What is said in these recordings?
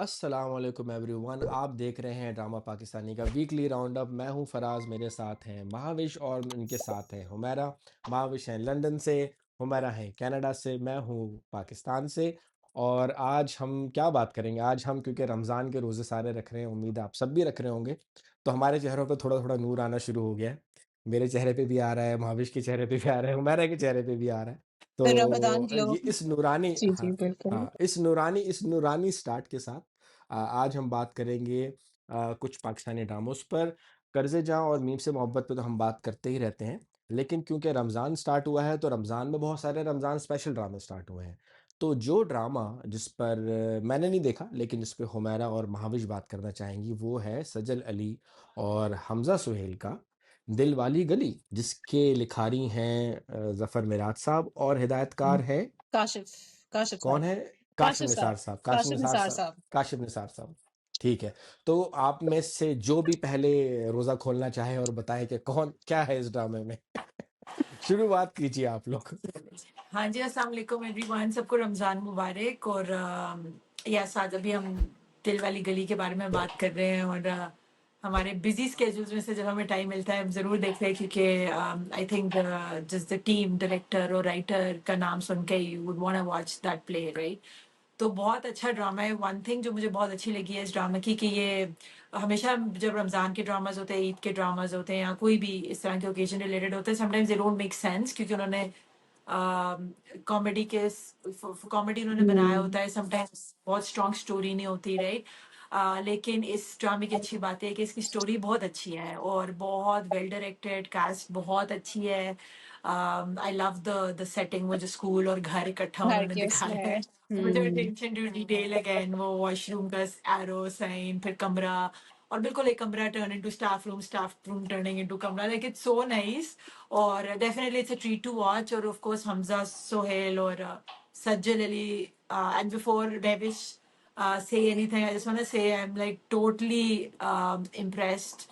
अस्सलाम वालेकुम एवरीवन। आप देख रहे हैं ड्रामा पाकिस्तानी का वीकली राउंड अप। मैं हूं फराज, मेरे साथ हैं महाविश और इनके साथ हैं हुमैरा। महाविश हैं लंदन से, हुमैरा हैं कनाडा से, मैं हूं पाकिस्तान से। और आज हम क्या बात करेंगे? आज हम क्योंकि रमज़ान के रोज़े सारे रख रहे हैं, उम्मीद है आप सब भी रख रहे होंगे, तो हमारे चेहरों पे थोड़ा थोड़ा नूर आना शुरू हो गया है। मेरे चेहरे पे भी आ रहा है, महाविश के चेहरे पे भी आ रहा है, हुमैरा के चेहरे पे भी आ रहा है। रमज़ान तो ग्लो। ये इस नूरानी, जी, जी, हाँ, बिल्कुल। हाँ, इस नूरानी स्टार्ट के साथ आज हम बात करेंगे कुछ पाकिस्तानी ड्रामोस पर। कर्ज़े जां और मीम से मोहब्बत पे तो हम बात करते ही रहते हैं, लेकिन क्योंकि रमज़ान स्टार्ट हुआ है तो रमज़ान में बहुत सारे रमज़ान स्पेशल ड्रामे स्टार्ट हुए हैं। तो जो ड्रामा जिस पर मैंने नहीं देखा लेकिन जिस पे हुमैरा और महाविश बात करना चाहेंगी, वो है सजल अली और हमज़ा सुहेल का दिल वाली गली, जिसके लिखारी हैं ज़फ़र मिराज साहब और हिदायतकार हैं काशिफ काशिफ कौन साहब। है? काशिफ काशिफ निसार साहब। साहब, काशिफ काशिफ निसार निसार साहब, साहब। काशिफ निसार साहब। ठीक है, तो आप में से जो भी पहले रोज़ा खोलना चाहे और बताएं कि कौन क्या है इस ड्रामे में। शुरुआत कीजिए आप लोग। हाँ जी, अस्सलाम वालेकुम एवरीवन, सबको रमज़ान मुबारक। और यस, आज अभी हम दिल वाली गली के बारे में बात कर रहे हैं। और हमारे बिजी स्केड्यूल्स में से जब हमें टाइम मिलता है हम ज़रूर देखते हैं, क्योंकि I think just the team, director और राइटर का नाम सुन के you would want to watch that play, right? तो बहुत अच्छा ड्रामा है। वन थिंग जो मुझे बहुत अच्छी लगी है इस ड्रामा की, कि ये हमेशा जब रमज़ान के ड्रामाज होते हैं, ईद के ड्रामाज होते हैं, या कोई भी इस तरह के ओकेजन रिलेटेड होते हैं, sometimes they don't make sense, क्योंकि उन्होंने कॉमेडी के कॉमेडी उन्होंने बनाया हम्म। होता है। समटाइम्स बहुत स्ट्रॉन्ग स्टोरी नहीं होती, राइट? लेकिन इस ड्रामे की अच्छी बात है कि इसकी स्टोरी बहुत अच्छी है और बहुत वेल डायरेक्टेड, कास्ट बहुत अच्छी है। आई लव द सेटिंग, वो जो स्कूल और घर इकट्ठा घर उन्होंने के दिखाया उसमें। है। मुझे अटेंशन टू डिटेल, अगेन वो वॉशरूम का एरो साइन, फिर कमरा, और बिल्कुल एक कमरा turn into staff room turning into कमरा, लाइक इट्स सो नाइस। और definitely it's a treat to watch. और ऑफ कोर्स हमजा सोहेल और सज्जल अली, एंड बिफोर बेबिश say anything, I just want to say I'm like totally impressed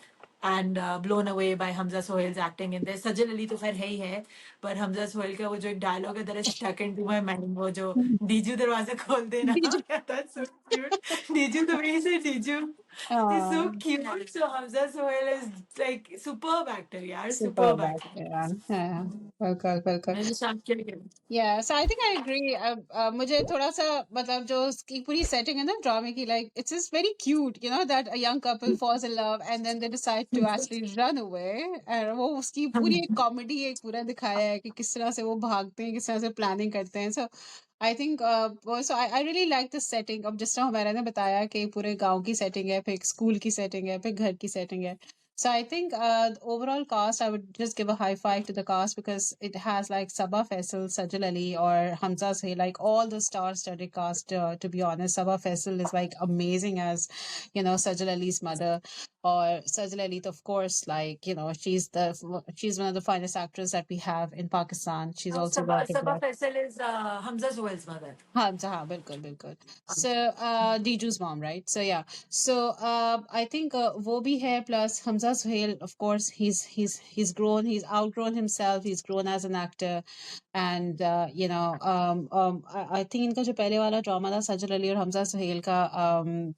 and blown away by Hamza Sohail's acting in this. Sajjal Ali तो खैर है ही है, पर हमजा सोहेल का वो जो एक डायलॉग है, that is stuck into my mind, वो जो दीजू दरवाजा खोल देना, Biju. that's so cute. दीजू, the way he said दीजू, he's so हाँ, cute. So Hamza Sohail is like superb actor, यार, सुपर superb बैक actor. यार। हाँ, बिल्कुल बिल्कुल। मैंने शाम क्या किया? Yeah, so I think I agree. मुझे थोड़ा सा मतलब जो उसकी पूरी सेटिंग है ना ड्रामे की, like it's just very cute, you know, that a young couple falls in love and then they decide to actually run away, and वो उसकी पूरी एक कॉमेडी एक पूरा दिखाया है कि किस तरह से वो भागते हैं, किस तरह से प्लानिंग करते हैं। So I think so I really like the setting। अब जिस तरह हमारा ने बताया कि पूरे गांव की सेटिंग है, फिर स्कूल की सेटिंग है, फिर घर की सेटिंग है। So I think the overall cast, I would just give a high five to the cast because it has like Sabah Faisal, Sajal Ali, or Hamza Say, like all the star-studded cast. To be honest, Sabah Faisal is like amazing as, you know, Sajal Ali's mother, or Sajal Ali, of course, like you know, she's one of the finest actors that we have in Pakistan. She's also Sabah working Sabah there. Faisal is Hamza Sohail's mother. हाँ, बिल्कुल, बिल्कुल। So, Diju's mom, right? So yeah. So, I think वो भी है, plus Hamza Suhail, of course, he's grown, he's outgrown himself, he's grown as an actor, and you know, I think इनका जो पहले वाला ड्रामा था सजल अली और हमजा सुहेल का,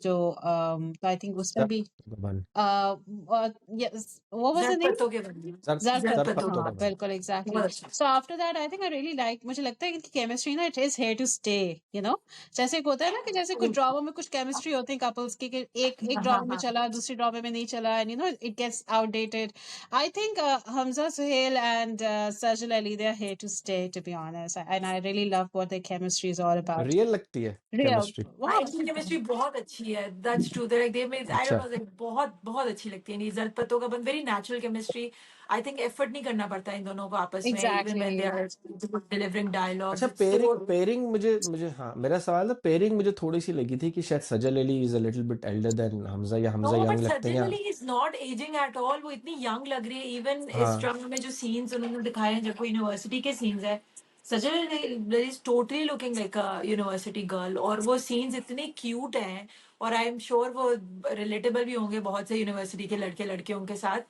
जो तो I think उसमें भी जरपतों yes, what was the Jatt name? पत्तों के बंदी। जट ज़रपतो, पत्तों के हाँ, बंदी। जरपतों बिल्कुल एग्ज़ैक्टली। बहुत अच्छा। So after that I think I really like, मुझे लगता है कि इनकी केमिस्ट्री ना it is here to stay, you know? जैसे एक होता है ना कि जैसे कुछ ड्रामा में कुछ केमिस्ट्री होती है कपल्स की, कि एक हाँ हाँ ड्रामा में हाँ। चला, दूसरी ड्रामा में नहीं चला, and you know it gets outdated. I think Hamza Suhail and Sajal Ali, they are here to stay, to be honest, and I really love what their chemistry is all about. Real लगती है रियल केमिस्ट्री। हाँ, बहुत। इनकी chemistry बहुत अच्छी है। That's true, like they made, I don't अच्छा, no, like बहुत बहुत अच्छी लगती है। जट पत्तों का बंद, very natural chemistry. I think effort नहीं करना पड़ता इन दोनों को आपस में, even when they exactly. Are delivering अच्छा, dialogues, it's pairing so. Pairing मुझे हाँ, मेरा सवाल था, पेयरिंग मुझे थोड़ी सी लगी थी कि शायद Sajal Ali is a little bit elder than Hamza, या हमजा नो, बट यंग लगते हैं सज्जन या। Ali is not ageing at all, वो इतनी यंग लग रही है। इवन इस हाँ, ड्रामा में जो सीन्स उन्होंने दिखाए हैं, जब वो यूनिवर्सिटी के सीन्स है, सज्जन is totally looking like a university girl, और वो सीन्स इतने क्यूट हैं। और आई एम श्योर वो रिलेटेबल भी होंगे बहुत से यूनिवर्सिटी के लड़के लड़कियों के साथ,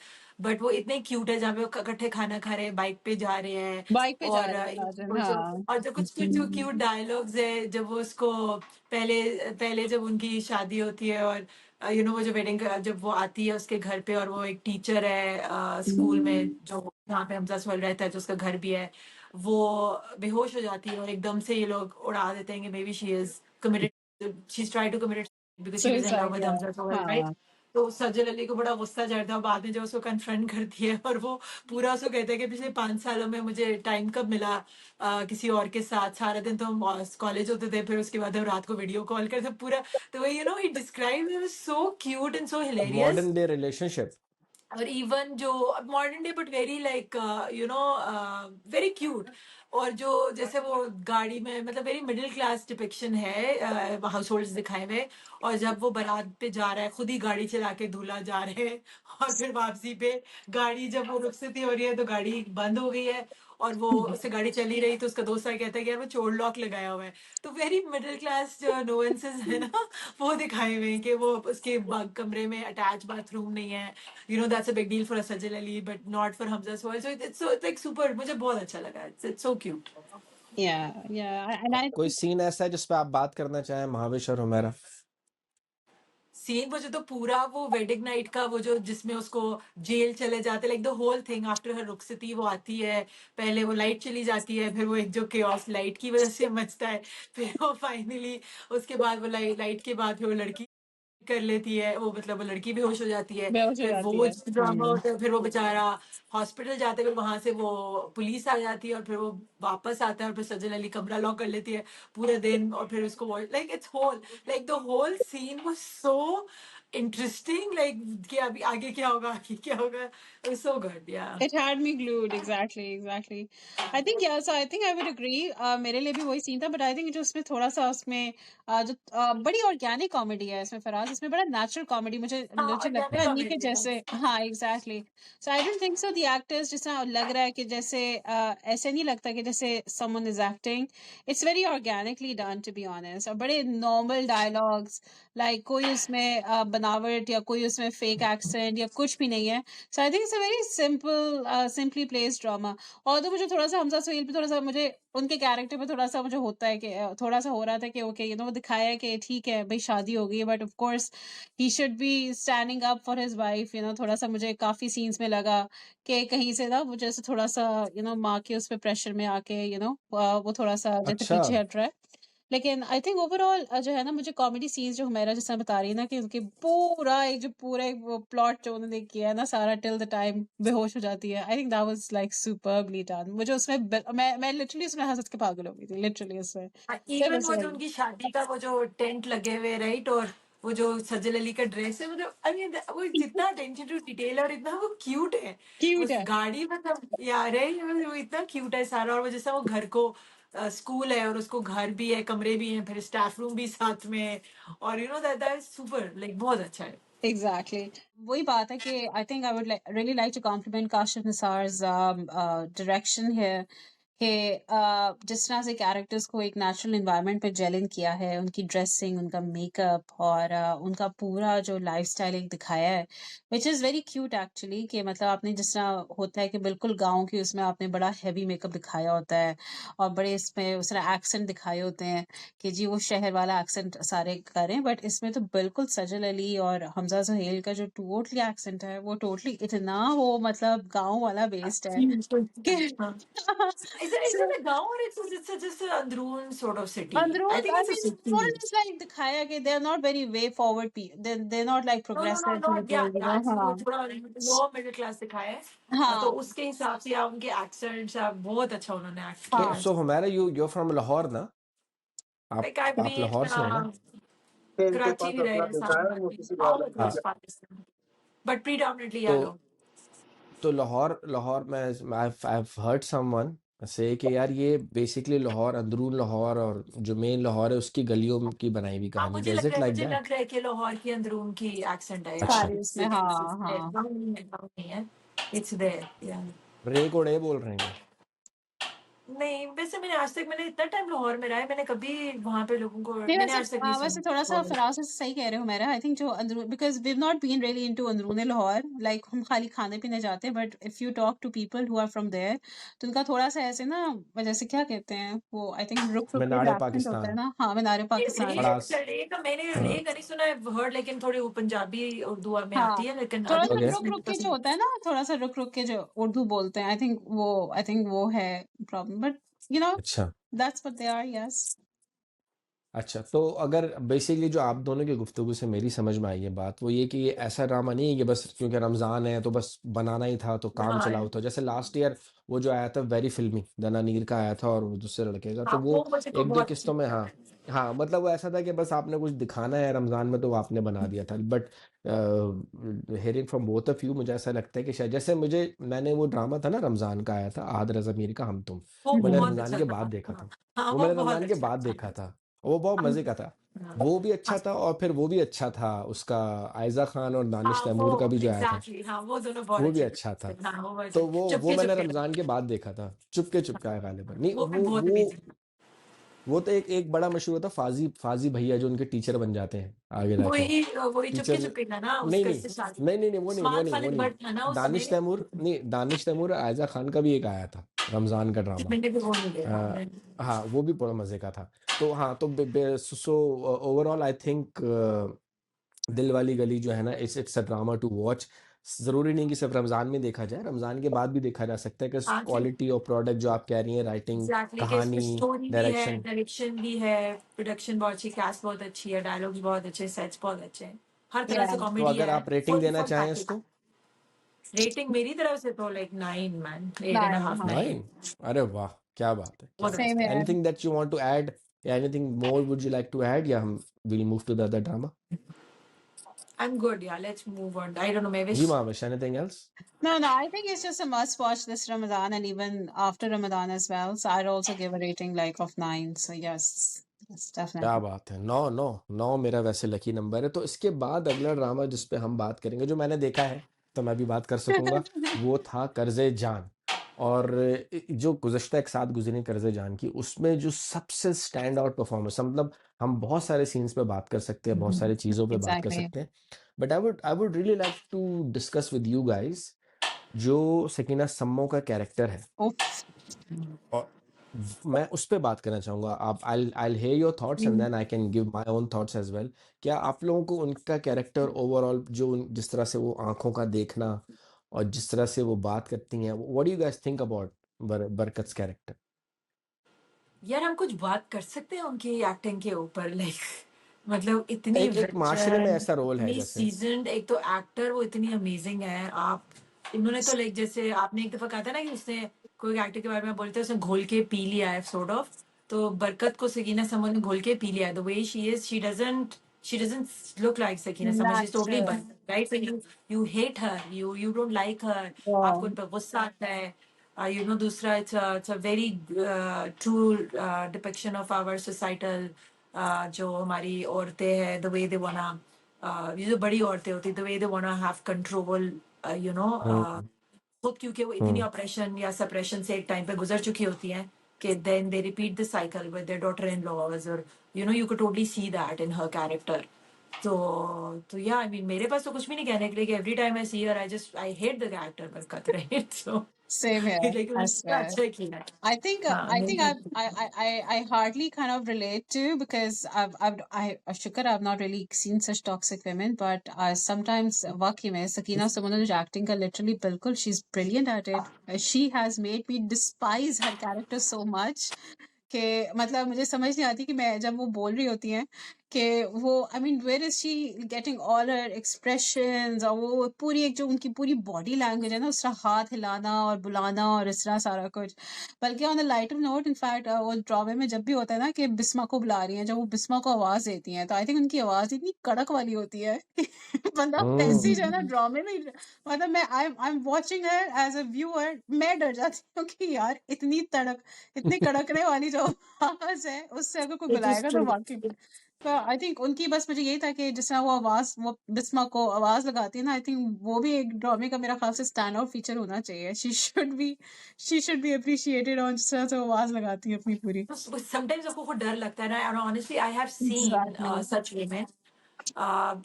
बट वो इतने क्यूट है जहाँ पे वो इकट्ठे खाना खा रहे हैं, बाइक पे जा रहे हैं। बाइक पे जा और रहे हैं, इमेजिन, वो जो हाँ। और जो कुछ कुछ जो क्यूट डायलॉग्स है जब वो उसको पहले पहले जब उनकी शादी होती है और वो जो वेडिंग जब वो आती है उसके घर पे, और वो एक टीचर है स्कूल में जो जहाँ पे हमजा सोहेल रहता है, जो उसका घर भी है, वो बेहोश हो जाती है और एकदम से ये लोग उड़ा देते हैं कि maybe she is committed, she is try to commit because she was in love suicide, with या, हमजा सोहेल, राइट? हाँ। तो सज्जल अली को बड़ा गुस्सा चढ़ता है बाद में जब उसको कन्फ्रंट करती है, और वो पूरा उसको कहते हैं कि पिछले 5 सालों में मुझे टाइम कब मिला किसी और के साथ, सारा दिन तो हम कॉलेज होते थे, फिर उसके बाद हम रात को वीडियो कॉल करते पूरा। तो ही ही describe so cute and so hilarious. Modern day relationship. और इवन जो modern day but very like very cute. और जो जैसे वो गाड़ी में मतलब वेरी मिडिल क्लास डिपिक्शन है हाउस होल्ड्स दिखाए हुए। और जब वो बारात पे जा रहा है, खुद ही गाड़ी चला के दूल्हा जा रहे हैं, और फिर वापसी पे गाड़ी जब वो रुखसती हो रही है तो गाड़ी बंद हो गई है, और वो उससे गाड़ी चली रही तो उसका दोस्त आके कहता है कि यार वो चोर लॉक लगाया हुआ है। तो वेरी मिडिल क्लास जो नोएंसेस है ना, वो दिखाए हुए हैं कि वो उसके कमरे में अटैच बाथरूम नहीं है। That's a big deal for a Sajal Ali, but not for Hamza Sohail. So it's like super. मुझे बहुत अच्छा लगा. It's so cute. या, एंड आई कोई सीन ऐसा है जिस पे आप बात करना चाहें, महावेश और हुमैरा? सीन मुझे तो पूरा वो वेडिंग नाइट का वो जो जिसमें उसको जेल चले जाते, like the whole thing after her रुखसती वो आती है, पहले वो लाइट चली जाती है, फिर वो एक जो केओस लाइट की वजह से मचता है, फिर वो फाइनली उसके बाद वो लाइट के बाद फिर वो लड़की कर लेती है, वो मतलब वो लड़की बेहोश हो जाती है। बेहोश हो फिर जाती वो है। जो ड्रामा होता है, फिर वो बेचारा हॉस्पिटल जाते हैं, फिर वहां से वो पुलिस आ जाती है, और फिर वो वापस आता है, और फिर सजल अली कमरा लॉक कर लेती है पूरे दिन, और फिर उसको like it's whole like the whole scene was so interesting, like कि अभी आगे क्या होगा, आगे क्या होगा। So good, yeah. It had me glued, exactly, exactly. I think, yeah, so I think I would agree. मेरे लिए भी वही सीन था, but I think जो उसमें थोड़ा सा उसमें जो बड़ी ऑर्गेनिक कॉमेडी है इसमें फराज, इसमें बड़ा नेचुरल कॉमेडी मुझे हाँ, मुझे और लगता ज्यादा है नहीं कि कॉमेडी है। जैसे, हाँ, exactly. So I don't think so the actors, जिस तरह लग रहा है कि जैसे ऐसे नहीं लगता कि जैसे someone is acting. It's very organically done, to be honest, और बड़े नॉर्मल डायलॉग्स, लाइक कोई उसमें बनावट या कोई उसमें फेक एक्सेंट या कुछ भी नहीं है। So I think it's a very simple, simply placed drama. Although मुझे थोड़ा सा हमजा सोहेल पे थोड़ा सा मुझे उनके कैरेक्टर पे थोड़ा सा मुझे होता है कि थोड़ा सा हो रहा था कि ओके वो दिखाया है कि ठीक है भाई शादी हो गई है, but of course he should be standing up for his wife. थोड़ा सा मुझे काफी सीन्स में लगा कि कहीं से ना मुझे ऐसे थोड़ा सा माँ के उस पे प्रेशर में आके वो थोड़ा सा जैसे अच्छा। पीछे हट रहा है। लेकिन आई थिंक ओवरऑल जो है ना, मुझे कॉमेडी सीन्स जो हुमैरा जिस तरह बता रही है ना कि उनकी पूरा एक वो प्लॉट जो उन्होंने किया है ना सारा, टिल द टाइम बेहोश हो जाती है, I think that was like superbly done. मुझे उसमें मैं लिटरली उसमें हंस के पागल हो गई थी, लिटरली उसमें सिर्फ इवन वो उसमें। जो उनकी शादी का वो जो टेंट लगे हुए, राइट? और वो जो सज्जल अली का ड्रेस है, मतलब आई मीन वो जितना अटेंशन टू डिटेल, और इतना वो क्यूट है। क्यूट उस है। गाड़ी मतलब यार है, वो इतना क्यूट है सारा। और वो जैसा वो घर को स्कूल है और उसको घर भी है, कमरे भी हैं, फिर स्टाफ रूम भी साथ में है, और that that is super, like बहुत अच्छा है। एग्जैक्टली वही बात है कि I think I would really like to compliment Kashif Nisar's direction है कि जिस तरह से कैरेक्टर्स को एक नेचुरल इन्वायरमेंट पे जेलिन किया है, उनकी ड्रेसिंग, उनका मेकअप और उनका पूरा जो लाइफस्टाइल एक दिखाया है, which is very cute actually. कि मतलब आपने जिस तरह होता है कि बिल्कुल गांव की उसमें आपने बड़ा हैवी मेकअप दिखाया होता है, और बड़े इसमें उस तरह एक्सेंट दिखाए होते हैं कि जी वो शहर वाला एक्सेंट सारे करें, बट इसमें तो बिल्कुल सजल अली और हमजा सुहेल का जो टोटली एक्सेंट है वो टोटली इतना वो मतलब गांव वाला बेस्ड है कि हाँ, is it a गाँव or it's just a अंदरून sort of city? I अंदरून, think I it's a mean city. more or less like दिखाया कि they are not very way forward people, they're not like No, progressive not yeah, people, yeah. वो हाँ थोड़ा lower middle class दिखाया है। तो हाँ उसके हिसाब से या उनके एक्सेंट्स या बहुत अच्छा उन्होंने एक्ट तो किया हाँ। है। सो हुमैरा, यू फ्रॉम लाहौर ना? आप Like I've आप been लाहौर से हो ना? इनके कराची पास भी अपना रहे, बेटा है, वो इस्लामाबाद भी, किसी all बात नहीं across हाँ। है। Pakistan, but predominantly तो yellow. लाहौर लाहौर में आई हर्ड समवन से कि यार ये बेसिकली लाहौर, अंदरून लाहौर और जो मेन लाहौर है उसकी गलियों की बनाई हुई हाँ, कहानी थी। इज इट लाइक मुझे दैट? लग रहा है कि लाहौर की अंदरून की एक्सेंट है, अच्छा। सारी उसमें, हाँ हाँ। गाँव नहीं है, इट्स देयर, या। रे कोड़े बोल रहे हैं क्या? नहीं, वैसे मैंने इतना टाइम लाहौर में रहा है, मैंने कभी वहाँ पे लोगों को नहीं मैंने वैसे आज तक नहीं वैसे सुना थोड़ा-सा कॉमेंट। फराज से सही कह रहे हो मेरा आई थिंक जो अंदरून because we have not been really into अंदरूनी लाहौर लाइक हम खाली खाने-पीने जाते हैं but if you talk to people who are from there तो उनका थोड़ा-सा ऐसे ना जैसे क्या कहते हैं वो आई थिंक रुक-रुक के मीनार जो एक्सेंट होता है पाकिस्तान, ना हाँ, मीनार पाकिस्तान। पड़ास। रे का मैंने हाँ। रे का नहीं सुना है, वर्ड, लेकिन थोड़ी वो पंजाबी उर्दू में हाँ, आती है, लेकिन थोड़ा-सा ओके। अदरवाइज़ रुक-रुक मैंने के तो जो होता है ना थोड़ा-सा रुक-रुक के जो उर्दू बोलते हैं आई थिंक वो है प्रॉब्लम बट यू नो अच्छा। That's what they are yes. अच्छा, तो अगर बेसिकली जो आप दोनों की गुफ्तगू से मेरी समझ में आई है बात, वो ये कि ये ऐसा ड्रामा नहीं है कि बस क्योंकि रमज़ान है तो बस बनाना ही था तो काम हाँ, चलाओ था। जैसे लास्ट ईयर वो जो आया था वेरी फ़िल्मी, दनानीर का आया था और वो दूसरे लड़के का, तो हाँ, वो वो मुझे को 1-2 बहुत किस्तों अच्छी में लगी। हाँ, हाँ, मतलब वो ऐसा था कि बस आपने कुछ दिखाना है रमज़ान में तो वो आपने बना दिया था। But hearing from both of you मुझे ऐसा लगता है कि शायद जैसे मैंने वो ड्रामा था ना रमज़ान का आया था, आहद रज़ा मीर का हम तुम, वो हुँ, वो मैंने हुँ। बहुत रमज़ान अच्छा के था। बाद देखा हाँ, था। हाँ, वो वो मैंने बहुत रमज़ान के अच्छा बाद था। देखा था। वो बहुत हम मज़े का था। हाँ, वो भी हाँ, अच्छा था और फिर वो भी अच्छा था उसका आयज़ा खान और दानिश हाँ, तैमूर का वो भी जो आया था, एग्ज़ैक्टली, हाँ, वो दोनों बहुत वो भी अच्छे अच्छा थे। था। हाँ, वो बहुत अच्छे, तो वो मैंने चुपके-चुपके रमज़ान के बाद देखा था, चुपके-चुपके आया गालिबा। नहीं वो भी वो बहुत वो अमेज़िंग। वो तो एक एक बड़ा मशहूर था फ़ाज़ी भैया जो उनके टीचर बन जाते हैं आगे जाके। वही टीचर चुपके-चुपके था ना, नहीं, उसका नहीं। से शादी। नहीं, वो नहीं, वो उस्मान नहीं, वो खालिद नहीं। भट्ट था ना उसमें। दानिश तैमूर और आयज़ा खान का भी एक आया था, रमज़ान का ड्रामा। मैंने भी वो नहीं देखा। अ, हाँ, वो भी बड़ा मज़े का था। तो हाँ, तो बे बे सो ओवरऑल आई थिंक दिल वाली गली जो है ना it's a drama to watch. ज़रूरी नहीं कि सिर्फ रमज़ान में देखा जाए, रमज़ान के बाद भी देखा जा सकता है, हाँ, क्वालिटी ऑफ प्रोडक्ट जो आप कह रही हैं, राइटिंग, एग्जैक्टली कि इसमें कहानी, स्टोरी भी है, डायरेक्शन। डायरेक्शन भी है, प्रोडक्शन बहुत अच्छी, कास्ट बहुत अच्छी है, डायलॉग्स बहुत अच्छे, सेट्स बहुत अच्छे हैं, हर तरह या से तो कॉमेडी अगर है, आप रेटिंग फुल देना फुल चाहें पैकेज। इसको? रेटिंग मेरी तरफ से तो लाइक 9 मैन, 8.5, हाँ, 9। 9? अरे वाह! क्या बात है, क्या बहुत सेम बात है। अच्छा। Here. Anything that you want to add या anything more would you like to add या हम will move to the other drama? I am good, yeah let's move on. I don't know, मैं जी wish. मामिश, anything else? No, I think it's just a must watch this Ramadan and even after Ramadan as well. So I'd also give a rating like of 9. So yes, क्या definitely. बात है! 9 9 9 मेरा वैसे lucky number है। तो इसके बाद अगला ड्रामा जिस पे हम बात करेंगे, जो मैंने देखा है, तो मैं भी बात कर सकूँगा, वो था कर्ज़े जान। और जो गुज़श्ता एक साथ गुज़री कर्ज़े जान की, उसमें जो सबसे स्टैंड आउट परफ़ॉर्मेंस मतलब हम बहुत सारे सीन्स पे बात कर सकते हैं, बहुत सारी चीज़ों पे बात कर Exactly. सकते हैं। But I would really like to discuss with you guys जो सकीना सम्मो का कैरेक्टर है। Oof. और मैं उस पे बात करना चाहूँगा। आप I will hear your thoughts and then I can give my own thoughts as well. क्या आप लोगों को उनका कैरेक्टर ओवरऑल जिस तरह से वो आँखों का देखना और जिस तरह से वो बात करती हैं, what do you guys think about Barkat's character? यार हम कुछ बात कर सकते हैं उनकी एक्टिंग के ऊपर, लाइक मतलब इतनी एक माशरे में वेटरन, ऐसा रोल है इतनी जैसे। सीजन्ड, एक तो एक्टर वो इतनी अमेजिंग है। आप इन्होंने तो लाइक जैसे आपने एक दफा कहा था ना कि उसने कोई एक्टर के बारे में बोलते हैं उसने घोल के पी लिया है सॉर्ट ऑफ। तो बरकत को सकीना समन ने घोल के पी लिया है। The way she is, she doesn't look like Sakina Saman, she is totally Natural. Barkat, right? You hate her, you don't like her, Wow. आपको उन पर गुस्सा आता है। दूसरा, it's a very true depiction of our societal, जो हमारी औरतें हैं, the way they wanna, ये जो बड़ी औरतें होती, the way they wanna have control, you know, हुँ, खुद, क्योंकि वो इतनी हुँ, ऑपरेशन या सप्रेशन से एक टाइम पे गुजर चुकी होती हैं कि then they repeat the cycle with their daughter-in-laws, or you could totally see that in her character. तो या आई मीन मेरे पास तो कुछ भी नहीं कहने के लिए कि every time I see her, I hate the character Barkat, right? So Same here. Like I उन्होंने swear. अच्छा किया। I think हाँ, I think नहीं, I hardly kind of relate to because Shukar I've not really seen such toxic women, but sometimes वाकई में Sakina Suman जो acting का literally बिल्कुल she's brilliant at it. She has made me despise her character so much कि मतलब मुझे समझ नहीं आती कि मैं जब वो बोल रही होती हैं कि वो I mean where is she getting all her expressions और वो पूरी एक जो उनकी पूरी बॉडी लैंग्वेज है ना उस तरह हाथ हिलाना और बुलाना और इस तरह सारा कुछ बल्कि on the lighter note in fact वो ड्रामे में जब भी होता है ना कि बिस्मा को बुला रही हैं जब वो बिस्मा को आवाज देती हैं तो आई थिंक उनकी आवाज इतनी कड़क वाली होती है कि बंदा ऐसी जो है ना हुँ। ड्रामे में मतलब मैं I am watching her as a viewer मैं डर जाती हूँ कि यार इतनी तड़क इतनी कड़कने वाली जो आवाज है उससे अगर कोई it is बुलाएगा तो true. वाकई में आई थिंक उनकी बस मुझे यही था कि जिस तरह वो बिस्मा को आवाज लगाती है ना, आई थिंक वो भी एक ड्रामे का मेरा ख्याल से स्टैंड आउट फीचर होना चाहिए। शी शुड बी अप्रिशिएटेड और जिस तरह से वो आवाज लगाती है अपनी पूरी। समटाइम्स आपको को डर लगता है ना, और honestly I have seen exactly. Such women.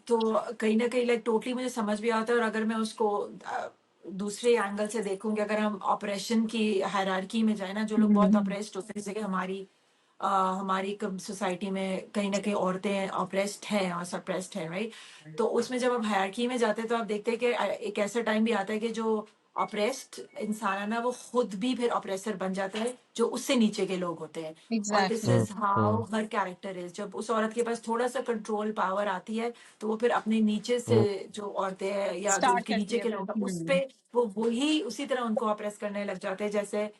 तो कहीं ना कहीं लाइक टोटली मुझे समझ भी आता है, और अगर मैं उसको दूसरे एंगल से देखूंगी, अगर हम ऑपरेशन की हायरार्की में जाए ना, जो लोग बहुत ऑपरेस्ड होते हैं, जैसे कि हमारी सोसाइटी में कहीं ना कहीं औरतें ऑपरेस्ड हैं और सप्रेस्ड है, राइट? तो उसमें जब हम हायरार्की में जाते हैं तो आप देखते हैं कि एक ऐसा टाइम भी आता है कि जो ऑपरेस्ड इंसान है ना, वो खुद भी फिर ऑपरेसर बन जाता है जो उससे नीचे के लोग होते हैं। और this exactly. Is how her character is, जब उस औरत के पास थोड़ा सा कंट्रोल पावर आती है, तो वो फिर अपने नीचे से जो औरतें हैं या जो स्टार्ट उसके करती नीचे है के फिर। लोग हैं, उस पे वो वही उसी तरह उनको ऑपरेस करने लग जाते हैं जैसे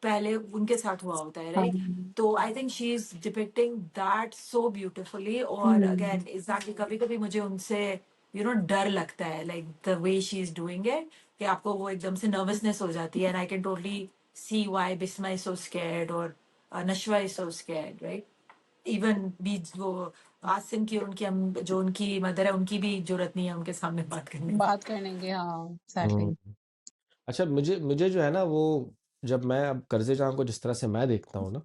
पहले उनके साथ हुआ होता है, हाँ। राइट? तो I think she is depicting that so beautifully. और हम्म। अगेन एग्जैक्टली कभी कभी मुझे उनसे डर लगता है, like the way she is doing it, कि आपको वो एकदम से नर्वसनेस हो जाती है। And I can totally see why Bisma is so scared, और Nashwa is so scared, right? Even बीच वो आसिम की और उनकी जो उनकी मदर है, उनकी भी जरूरत नहीं है उनके सामने बात करने की। बात करने की, हाँ एग्जैक्टली। हम्म। अच्छा, मुझे मुझे जो है ना वो, जब मैं अब कर्जे जाम को जिस तरह से मैं देखता हूँ ना,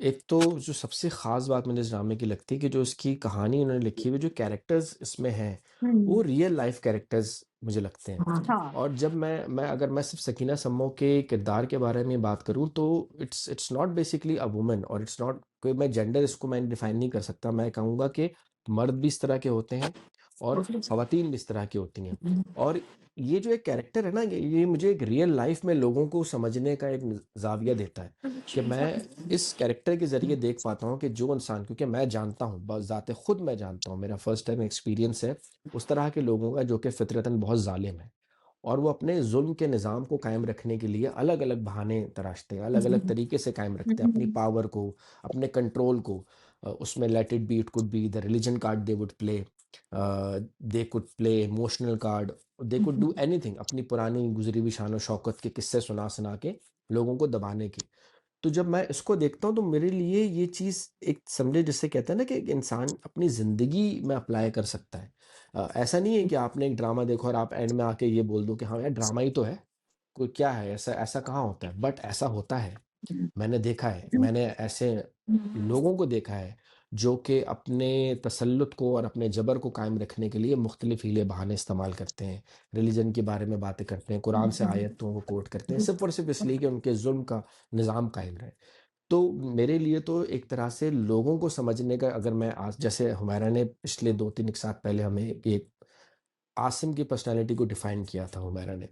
एक तो जो सबसे ख़ास बात मुझे इस ड्रामे की लगती है कि जो इसकी कहानी उन्होंने लिखी हुई, जो कैरेक्टर्स इसमें हैं, वो हम्म। रियल लाइफ कैरेक्टर्स मुझे लगते हैं। हाँ। हाँ। और जब मैं अगर मैं सिर्फ सकीना सम्मो के किरदार के बारे में बात करूँ, तो it's not basically a woman, और इट्स नॉट कोई, मैं जेंडर इसको मैं डिफाइन नहीं कर सकता। मैं कहूँगा कि मर्द भी इस तरह के होते हैं और ख़वातीन भी इस तरह की होती हैं। और ये जो एक कैरेक्टर है ना, ये मुझे एक रियल लाइफ में लोगों को समझने का एक ज़ाविया देता है, कि मैं इस कैरेक्टर के ज़रिए देख पाता हूँ कि जो इंसान, क्योंकि मैं जानता हूँ, बज़ाते खुद मैं जानता हूँ, मेरा फर्स्ट टाइम एक्सपीरियंस है उस तरह के लोगों का जो कि फ़ितरतन बहुत ज़ालिम हैं, और वो अपने ज़ुल्म के निज़ाम को कायम रखने के लिए अलग-अलग बहाने तराशते हैं, अलग-अलग तरीके से कायम रखते हैं अपनी हम्म। पावर को, अपने कंट्रोल को। उसमें let it be, it could be the religion card they would play, they could play emotional card, they could do anything, अपनी पुरानी गुज़री हुई शान और शौकत के किस्से सुना-सुना के लोगों को दबाने की। तो जब मैं इसको देखता हूँ, तो मेरे लिए ये चीज़ एक, समझे जिसे कहते हैं ना कि एक इंसान अपनी ज़िंदगी में अप्लाई कर सकता है। ऐसा नहीं है कि आपने एक ड्रामा देखा और आप एंड में आके ये बोल दो कि हाँ यार, ड्रामा ही तो है, कोई क्या है, ऐसा ऐसा कहाँ होता है? बट ऐसा होता है। मैंने देखा है, मैंने ऐसे लोगों को देखा है जो कि अपने तसल्लुत को और अपने जबर को कायम रखने के लिए मुख्तलिफ हीले बहाने इस्तेमाल करते हैं। रिलीजन के बारे में बातें करते हैं, कुरान से आयतों को कोट करते हैं, सिर्फ़ और सिर्फ़ इसलिए कि उनके ज़ुल्म का निज़ाम कायम रहे। तो मेरे लिए तो एक तरह से लोगों को समझने का, अगर मैं आज, जैसे हुमैरा ने पिछले 2-3 एक साथ पहले हमें एक आसिम की पर्सनैलिटी को डिफ़ाइन किया था हुमैरा ने,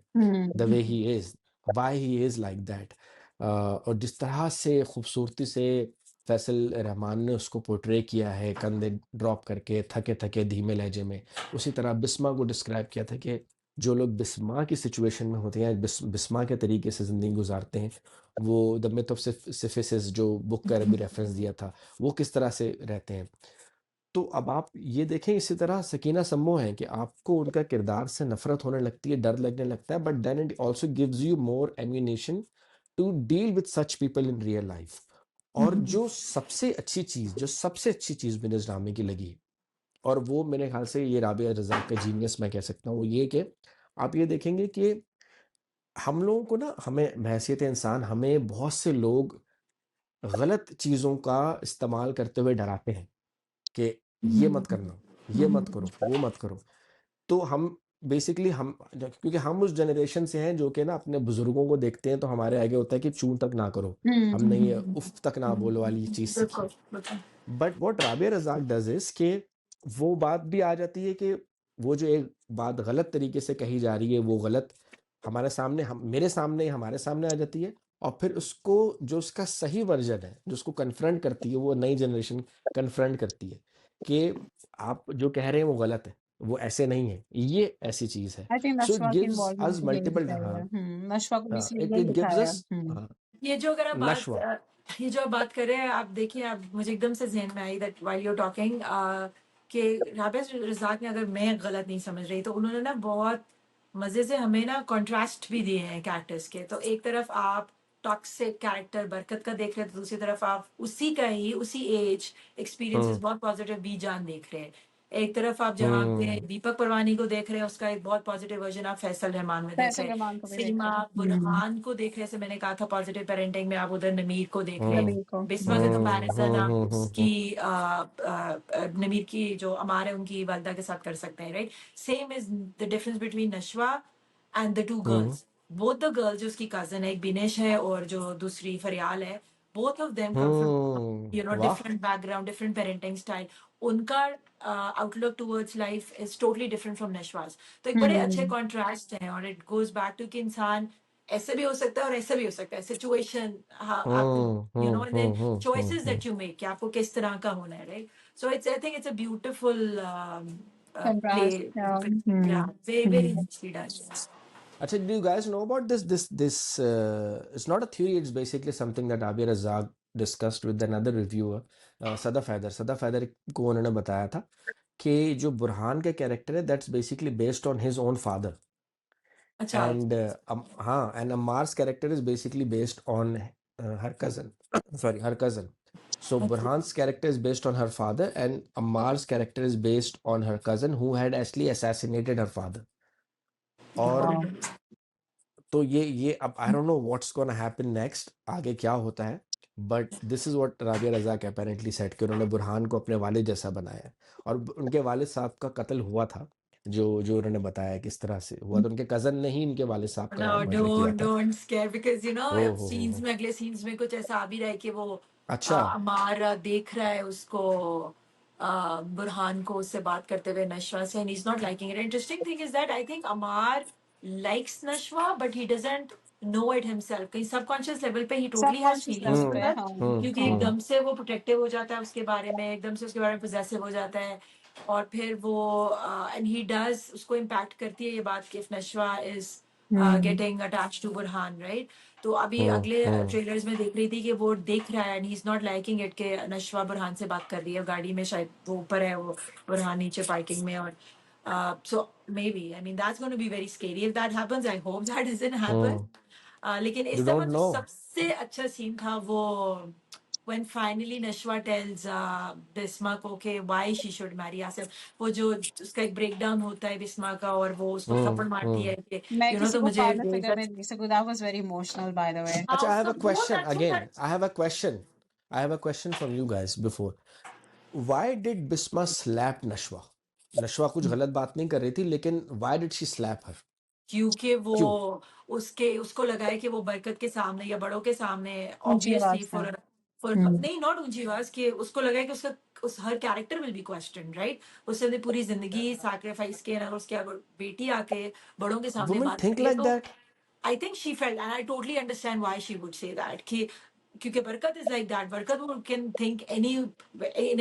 the way he is, why he is like that. और जिस तरह से खूबसूरती से फैसल रहमान ने उसको पोर्ट्रे किया है, कंधे ड्रॉप करके, थके-थके धीमे लहजे में, उसी तरह बिस्मा को डिस्क्राइब किया था कि जो लोग बिस्मा की सिचुएशन में होते हैं, बिस्मा के तरीके से ज़िंदगी गुज़ारते हैं, वो द मिथ ऑफ सिफिसिस जो बुक का भी रेफ़रेंस दिया था, वो किस तरह से रहते हैं। तो अब आप ये देखें, इसी तरह सकीना सम्मो हैं कि आपको उनका किरदार से नफ़रत होने लगती है, डर लगने लगता है, but then it also gives you more ammunition to deal with such people in real life. और जो सबसे अच्छी चीज़ मुझे इस ड्रामे की लगी, और वो मेरे ख़्याल से ये राबिया रज़ाक का जीनियस मैं कह सकता हूँ, वो ये कि आप ये देखेंगे कि हम लोगों को ना, हमें बहैसियत इंसान, हमें बहुत से लोग गलत चीज़ों का इस्तेमाल करते हुए डराते हैं कि ये मत करना, ये मत करो, वो मत करो। तो हम बेसिकली, क्योंकि हम उस जनरेशन से हैं जो कि ना अपने बुजुर्गों को देखते हैं, तो हमारे आगे होता है कि चूं तक ना करो, हमने ये उफ तक ना बोलो वाली चीज सीखी बिल्कुल है। बिल्कुल। But what Rabia Razzaq does is कि वो बात भी आ जाती है कि वो जो एक बात गलत तरीके से कही जा रही है, वो गलत हमारे सामने, हम मेरे सामने, हमारे सामने आ जाती है, और फिर उसको, जो उसका सही वर्ज़न है, जो उसको कन्फ्रंट करती है, वो नई जनरेशन कन्फ्रंट करती है कि आप जो कह रहे हैं वो गलत है, वो ऐसे नहीं है, ये ऐसी चीज़ है। आई थिंक सो इट नशवा की गिव्स इन्वॉल्वमेंट अस भी यही मल्टीपल, दिखाया हाँ, है। नशवा को भी इसलिए इट यही इट गिव्स दिखाया है। अस, हाँ, ये जो अगर आप नश्वा। ये जो आप बात कर रहे हैं, आप देखिए, आप मुझे एकदम से ज़हन में आई that while you are talking कि राबिया रज़ाक ने, अगर मैं गलत नहीं समझ रही, तो उन्होंने ना बहुत मज़े से हमें ना कॉन्ट्रास्ट भी दिए हैं कैरेक्टर्स के। तो एक तरफ आप टॉक्सिक कैरेक्टर बरकत का देख रहे हैं, तो दूसरी तरफ आप उसी का ही उसी एज एक्सपीरियंसेस हम्म बहुत पॉजिटिव बीजान देख रहे हैं। एक तरफ आप जहाँ पे हम्म दीपक परवानी को देख रहे हैं, उसका एक बहुत पॉजिटिव वर्जन आप फैसल रहमान में देख फैसल रहे हैं। रहमान को भी सेम देखा है। आप बुरहान को देख रहे हैं, जैसे मैंने कहा था पॉजिटिव पेरेंटिंग में, आप उधर नमीर को देख रहे हैं। हम्म नबील को। बिस्मा के कंपैरिजन आप हम्म उसकी नमीर की जो अमार है उनकी वालदा के साथ कर सकते हैं, right? Same is the difference between Nashwa and the two hmm girls. Both the girls, जो उसकी कजन है, एक बिनेश है और जो दूसरी फरियाल है, both of them come from वाह। Different background, different parenting style. उनका outlook towards life is totally different from Nashwa's. तो एक बड़े अच्छे कॉन्ट्रास्ट हैं, और इट गोज बैक टू कि इंसान ऐसे भी हो सकता है और ऐसे भी हो सकता है, सिचुएशन आपको, and then choices that you make कि आपको किस तरह का होना है, right? So I think it's a beautiful play. Contrast. Yeah, very very nicely done. Acha, do you guys know about this it's not a theory, it's basically something that Abir Razak discussed with another reviewer, Sadaf Haider। Sadaf Haider को उन्होंने बताया था कि जो बुरहान का character है that's basically based on his own father, अच्छा, and हाँ, and अम्मार's character is basically based on her cousin, sorry, her cousin. So अच्छा, Burhan's character is based on her father, and Ammar's character is based on her cousin who had actually assassinated her father. और तो ये अब I don't know what's gonna happen next, आगे क्या होता है, but this is what Rabia Razzaq apparently said कि उन्होंने बुरहान को अपने वालिद जैसा बनाया है। और उनके वालिद साहब का कत्ल हुआ था, जो जो उन्होंने बताया किस तरह से हुआ, तो उनके कजन ने ही इनके वालिद साहब का No, मर्डर किया था। don't scare, because O scenes हो। में, अगले scenes में कुछ ऐसा आ भी रहा है कि वो अच्छा। अमार देख रहा है उसको, बुरहान को उससे बात करते हुए नशवा से, and he's not liking it. Interesting thing is that I think Amar likes Nashwa, but he doesn't know it himself. कहीं subconscious level पे he totally has subconscious feelings level for पे। her, हाँ क्योंकि हाँ। एकदम से वो प्रोटेक्टिव हो जाता है उसके बारे में, एकदम से उसके बारे में पोजेसिव हो जाता है, और फिर वो एंड ही डज, उसको इम्पैक्ट करती है ये बात कि if Nashwa is getting attached to Burhan, right? तो अभी अगले ट्रेलर्स में देख रही थी कि वो देख रहा है, and he is not liking it कि नशवा बुरहान से बात कर रही है गाड़ी में, शायद वो ऊपर है, वो बुरहान नीचे पार्किंग में, और so maybe, I mean that's gonna be very scary if that happens. I hope that doesn't happen. लेकिन यू इस दफा डोंट जो नो। सबसे अच्छा सीन था वो when finally Nashwa tells Bisma को कि why she should marry Asif, वो जो उसका एक ब्रेकडाउन होता है बिस्मा का, और वो उसको थप्पड़ मारती है कि मैं किसी तो को मुझे फादर फिगर में नहीं सकूं। That was very emotional by the way. हाँ, अच्छा, I have उसका a बहुत question अच्छा again, था। I have a question from you guys before, why did Bisma slap Nashwa? नशवा कुछ गलत बात नहीं कर रही थी, लेकिन why did she slap her? क्योंकि वो क्यों? उसको लगा है कि वो बरकत के सामने या बड़ों के सामने, ऊंची ऑब्वियसली आवाज में। फॉर नहीं, नॉट ऊंची आवाज, कि उसको लगा है कि उसका उस her character will be question, right? उसने अपनी पूरी जिंदगी सैक्रिफाइस की, और उसकी अगर बेटी आके बड़ों के सामने Women बात think करिए, like तो that? I think she felt, and I totally understand why she would say that. कि क्योंकि बरकत is like that. बरकत वो can think in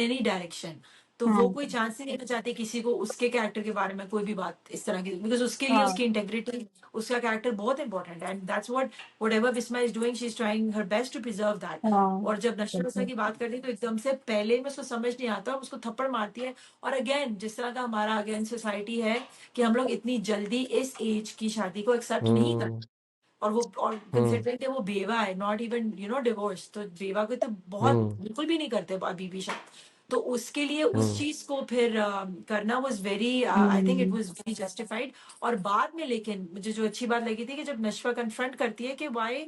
any direction. तो वो कोई चांस ही नहीं देना चाहती किसी को उसके कैरेक्टर के बारे में कोई भी बात इस तरह की, बिकॉज उसके लिए उसकी इंटेग्रिटी, उसका कैरेक्टर बहुत इंपॉर्टेंट है, and that's whatever Visma is doing, she's trying her best to preserve that. और जब नशा की बात करती है तो एकदम से पहले में उसको समझ नहीं आता, उसको थप्पड़ मारती है। और अगेन, जिस तरह का हमारा अगेन सोसाइटी है कि हम लोग इतनी जल्दी इस एज की शादी को एक्सेप्ट नहीं करते, और Hmm. कंसिडरिंग कि वो बेवा है, नॉट इवन डिवोर्स, तो बेवा को तो बहुत बिल्कुल भी नहीं करते अभी भी शायद। तो उसके लिए उस चीज को फिर करना was very, I think it was very justified. और बाद में लेकिन मुझे जो अच्छी बात लगी थी कि जब नशवा कन्फ्रंट करती है कि वाई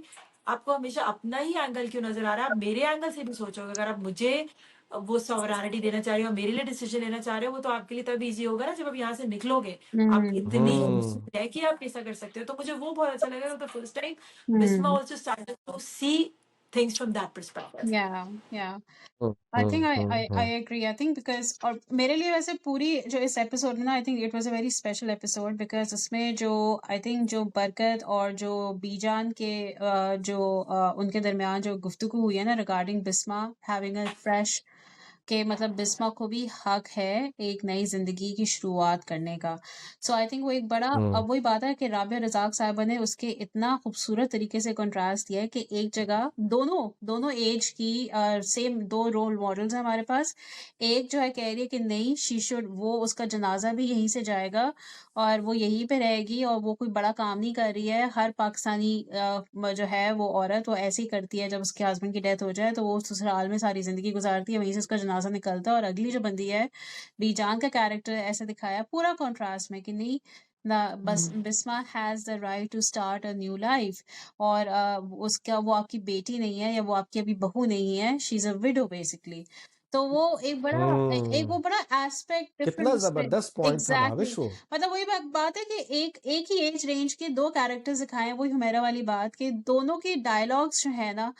आपको हमेशा अपना ही एंगल क्यों नजर आ रहा है, आप मेरे एंगल से भी सोचोगे, अगर आप मुझे वो सॉवरेनिटी देना चाह रहे हो, मेरे लिए डिसीजन लेना चाह रहे हो, वो तो आपके लिए तब इजी होगा ना जब आप यहाँ से निकलोगे, आप इतनी है कि आप ऐसा कर सकते हो। तो मुझे वो बहुत अच्छा लगा, the first time Bisma also started to see things from that perspective. Yeah I think I agree. I think because, और मेरे लिए वैसे पूरी जो इस एपिसोड में ना, I think it was a very special episode, because उसमें जो आई थिंक जो बरकत और जो बीजान के जो उनके दरमियान जो गुफ्तगू हुई है ना regarding Bisma having a fresh कि मतलब बिस्मा को भी हक है एक नई ज़िंदगी की शुरुआत करने का। सो आई थिंक वो एक बड़ा हुँ, अब वही बात है कि राबिया रज़ाक साहिबा ने उसके इतना खूबसूरत तरीके से कंट्रास्ट दिया है कि एक जगह दोनों एज की सेम 2 रोल मॉडल्स हैं हमारे पास। एक जो है कह रही है कि नहीं शी शुड वो उसका जनाज़ा भी यहीं से जाएगा और वो यहीं पे रहेगी और वो कोई बड़ा काम नहीं कर रही है। हर पाकिस्तानी जो है वो औरत वो ऐसे ही करती है जब उसके हस्बैंड की डेथ हो जाए तो वो ससुराल में सारी ज़िंदगी गुज़ारती है, वहीं से उसका जनाज़ा निकलता है और अगली जो बंदी है, बीजान का कैरेक्टर ऐसा दिखाया है पूरा कॉन्ट्रास्ट में कि नहीं ना बस Bisma has the right to start a new life और उसका वो आपकी बेटी नहीं है या वो आपकी अभी बहू नहीं है, she is a window basically. तो वो एक वो हुँ। बड़ा एस्पेक्ट डिफरेंट कितना उसपे ज़बरदस्त पॉइंट था एग्ज़ैक्टली भाविश वो। मतलब वही बात है कि एक ही एज रेंज के 2 कैरेक्टर्स दिखाए हैं, वही हुमैरा वाली बात कि दोनों के डायलॉग्स जो है ना,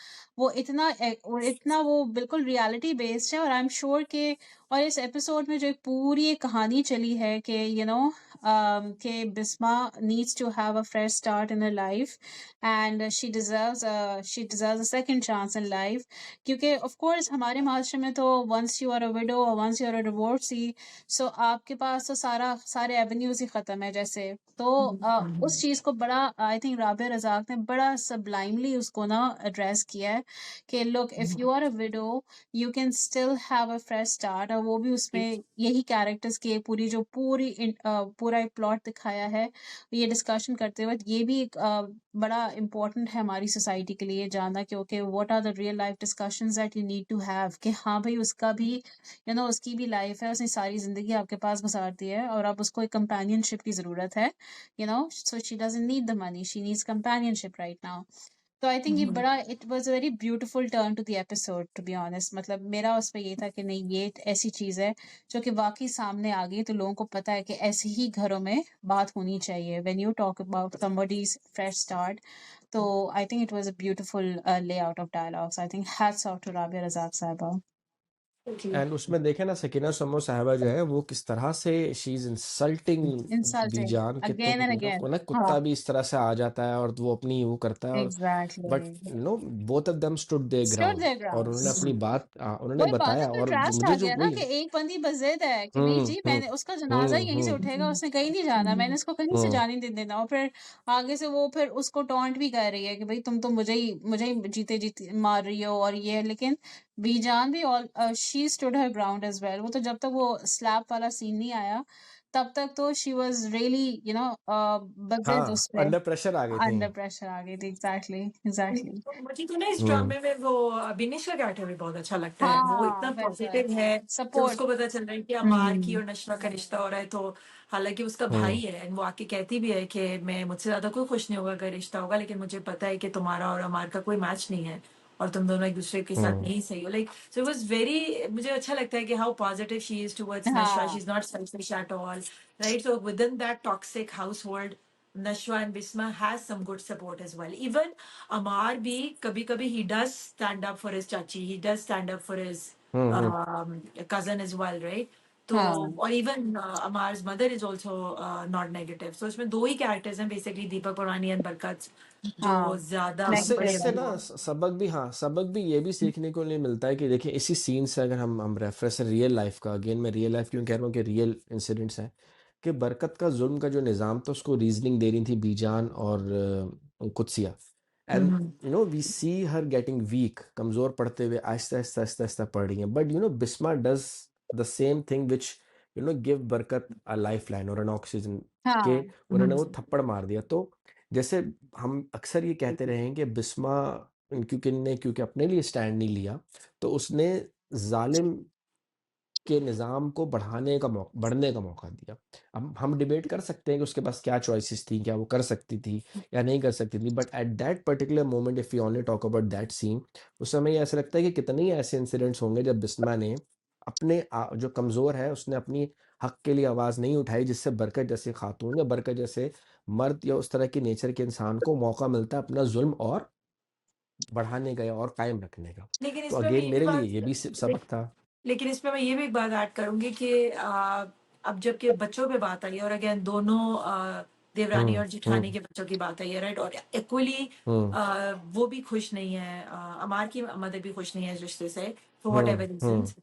वो बिल्कुल रियलिटी बेस्ड है और आई एम श्योर कि और इस एपिसोड में जो एक पूरी एक कहानी चली है कि कि Bisma needs to have a fresh start in her life and she deserves a second chance in life क्योंकि ऑफ कोर्स हमारे माशरे में तो once you are a widow और once you are a divorcee so आपके पास तो सारे एवेन्यूज ही खत्म है जैसे तो उस चीज को बड़ा आई थिंक राबिया रज़ाक ने बड़ा सबलाइमली उसको ना एड्रेस किया है कि look if you are a widow you can still have a fresh start और वो भी उसमें यही कैरेक्टर्स की पूरा एक प्लॉट दिखाया है ये डिस्कशन करते वक्त ये भी एक बड़ा इम्पोर्टेंट है हमारी सोसाइटी के लिए जानना क्योंकि what are the real life discussions that you need to have कि हाँ भाई उसका भी उसकी भी लाइफ है उसने सारी जिंदगी आपके पास गुजार दी है और अब उसको एक कंपेनियनशिप की जरूरत है so she doesn't need the money she needs companionship right now तो आई थिंक ये बड़ा it was a very beautiful turn to the episode to be honest मतलब मेरा उस पे ये था कि नहीं ये ऐसी चीज है जो कि वाकई सामने आ गई तो लोगों को पता है कि ऐसे ही घरों में बात होनी चाहिए when you talk about somebody's fresh start तो I think it was a beautiful layout of dialogues I think hats off to Rabia Razak Sahaba and उसमें देखें ना सकीना समो साहिबा जो है वो किस तरह से शी इज़ इंसल्टिंग insulting बीजान कि तुम again and again वो ना हाँ कुत्ता भी इस तरह से आ जाता है और वो अपनी वो करता है और but exactly both of them stood there stood ground their और उन्होंने grounds अपनी बात उन्होंने वही बात है बताया और कंट्रास्ट आ मुझे जो गया ना वही कि एक बंदी बज़िद है कि नहीं हुँ, जी हुँ, मैंने उसका जनाजा ही यहीं से हुँ, उठेगा उसने कहीं नहीं जाना मैंने इसको कहीं से हुँ, जाने नहीं देना और फिर आगे से वो फिर उसको टॉन्ट भी कर रही है कि भाई तुम तो मुझे ही जीते जीते मार रही हो और ये लेकिन बीजान भी all she stood her ground as well वो तो जब तक वो स्लैप वाला सीन नहीं आया तब तक तो शी वाज रियली बज़िद उस हाँ, पे अंडर प्रेशर आ गई थी। अंडर प्रेशर आ गई थी एग्जैक्टली मुझे तो ना इस हुँ, ड्रामे में वो अभिनेश का कैरेक्टर भी बहुत अच्छा लगता है वो इतना हाँ बिल्कुल पॉजिटिव है जब सपोर्ट उसको पता चल रहा है कि अमार की हम्म और नशमा का रिश्ता हो रहा है तो हालांकि उसका भाई हुँ, है and वो आके कहती भी है कि मैं मुझसे ज्यादा कोई खुश नहीं होगा अगर रिश्ता होगा लेकिन मुझे पता है कि तुम्हारा और अमार का कोई मैच नहीं है और तुम दोनों एक दूसरे के साथ हुँ, नहीं सही हो like so it was very मुझे अच्छा लगता है कि how positive she is towards Nashwa she हाँ is not selfish at all right so within that toxic household Nashwa and Bisma has some good support as well. Even Amar bhi kabhi he does stand up for his chachi. He does stand up for his hmm, hmm, cousin as well, right? तो हाँ और even Ammar's mother is also not negative so इसमें दो ही characters हैं basically Deepak Perwani and Barkat जो हाँ ज्यादा इससे बड़े इससे नेगेटिव ना सबक भी हाँ सबक भी ये भी सीखने को लिए मिलता है कि देखिए इसी सीन से अगर हम रेफरेंस रियल लाइफ का अगेन मैं रियल लाइफ क्यों कह रहा हूँ कि रियल इंसिडेंट्स हैं कि बरकत का जुल्म का जो निज़ाम था उसको रीजनिंग दे रही थी बीजान और Qudsia and we see her getting weak कमज़ोर पड़ते हुए आहिस्ता आहिस्ता आहिस्ता आहिस्ता पड़ रही हैं but Bisma does the same thing which give Barkat a life line और एन ऑक्सीजन के हाँ उन्होंने वो थप्पड़ मार दिया तो जैसे हम अक्सर ये कहते रहे हैं कि बिस्मा क्योंकि अपने लिए स्टैंड नहीं लिया तो उसने जालिम के निज़ाम को बढ़ने का मौका दिया। अब हम डिबेट कर सकते हैं कि उसके पास क्या चॉइसेस थी, क्या वो कर सकती थी या नहीं कर सकती थी, but at that particular moment if you only talk about that scene, उस समय ये ऐसा लगता है कि कितने ही ऐसे इंसिडेंट्स होंगे जब बिस्मा ने अपने जो कमज़ोर है, उसने अपनी हक के लिए आवाज़ नहीं उठाई, जिससे बरकत जैसी खातून या बरकत जैसे मर्द या उस तरह की नेचर के इंसान को मौका मिलता है अपना ज़ुल्म और बढ़ाने का या और कायम रखने का। लेकिन तो इसमें मैं अगेन ये भी मेरे लिए बात ये भी सबक था। लेकिन इसमें मैं ये भी एक बात ऐड करूंगी कि अब जबकि बच्चों पे बात आई है और अगेन दोनों देवरानी हुँ, और जेठानी हुँ, के बच्चों की बात आई है राइट और इक्वली हुँ, वो भी खुश नहीं है अमार की मदर भी खुश नहीं है इस रिश्ते से for what hmm, ever hmm, reasons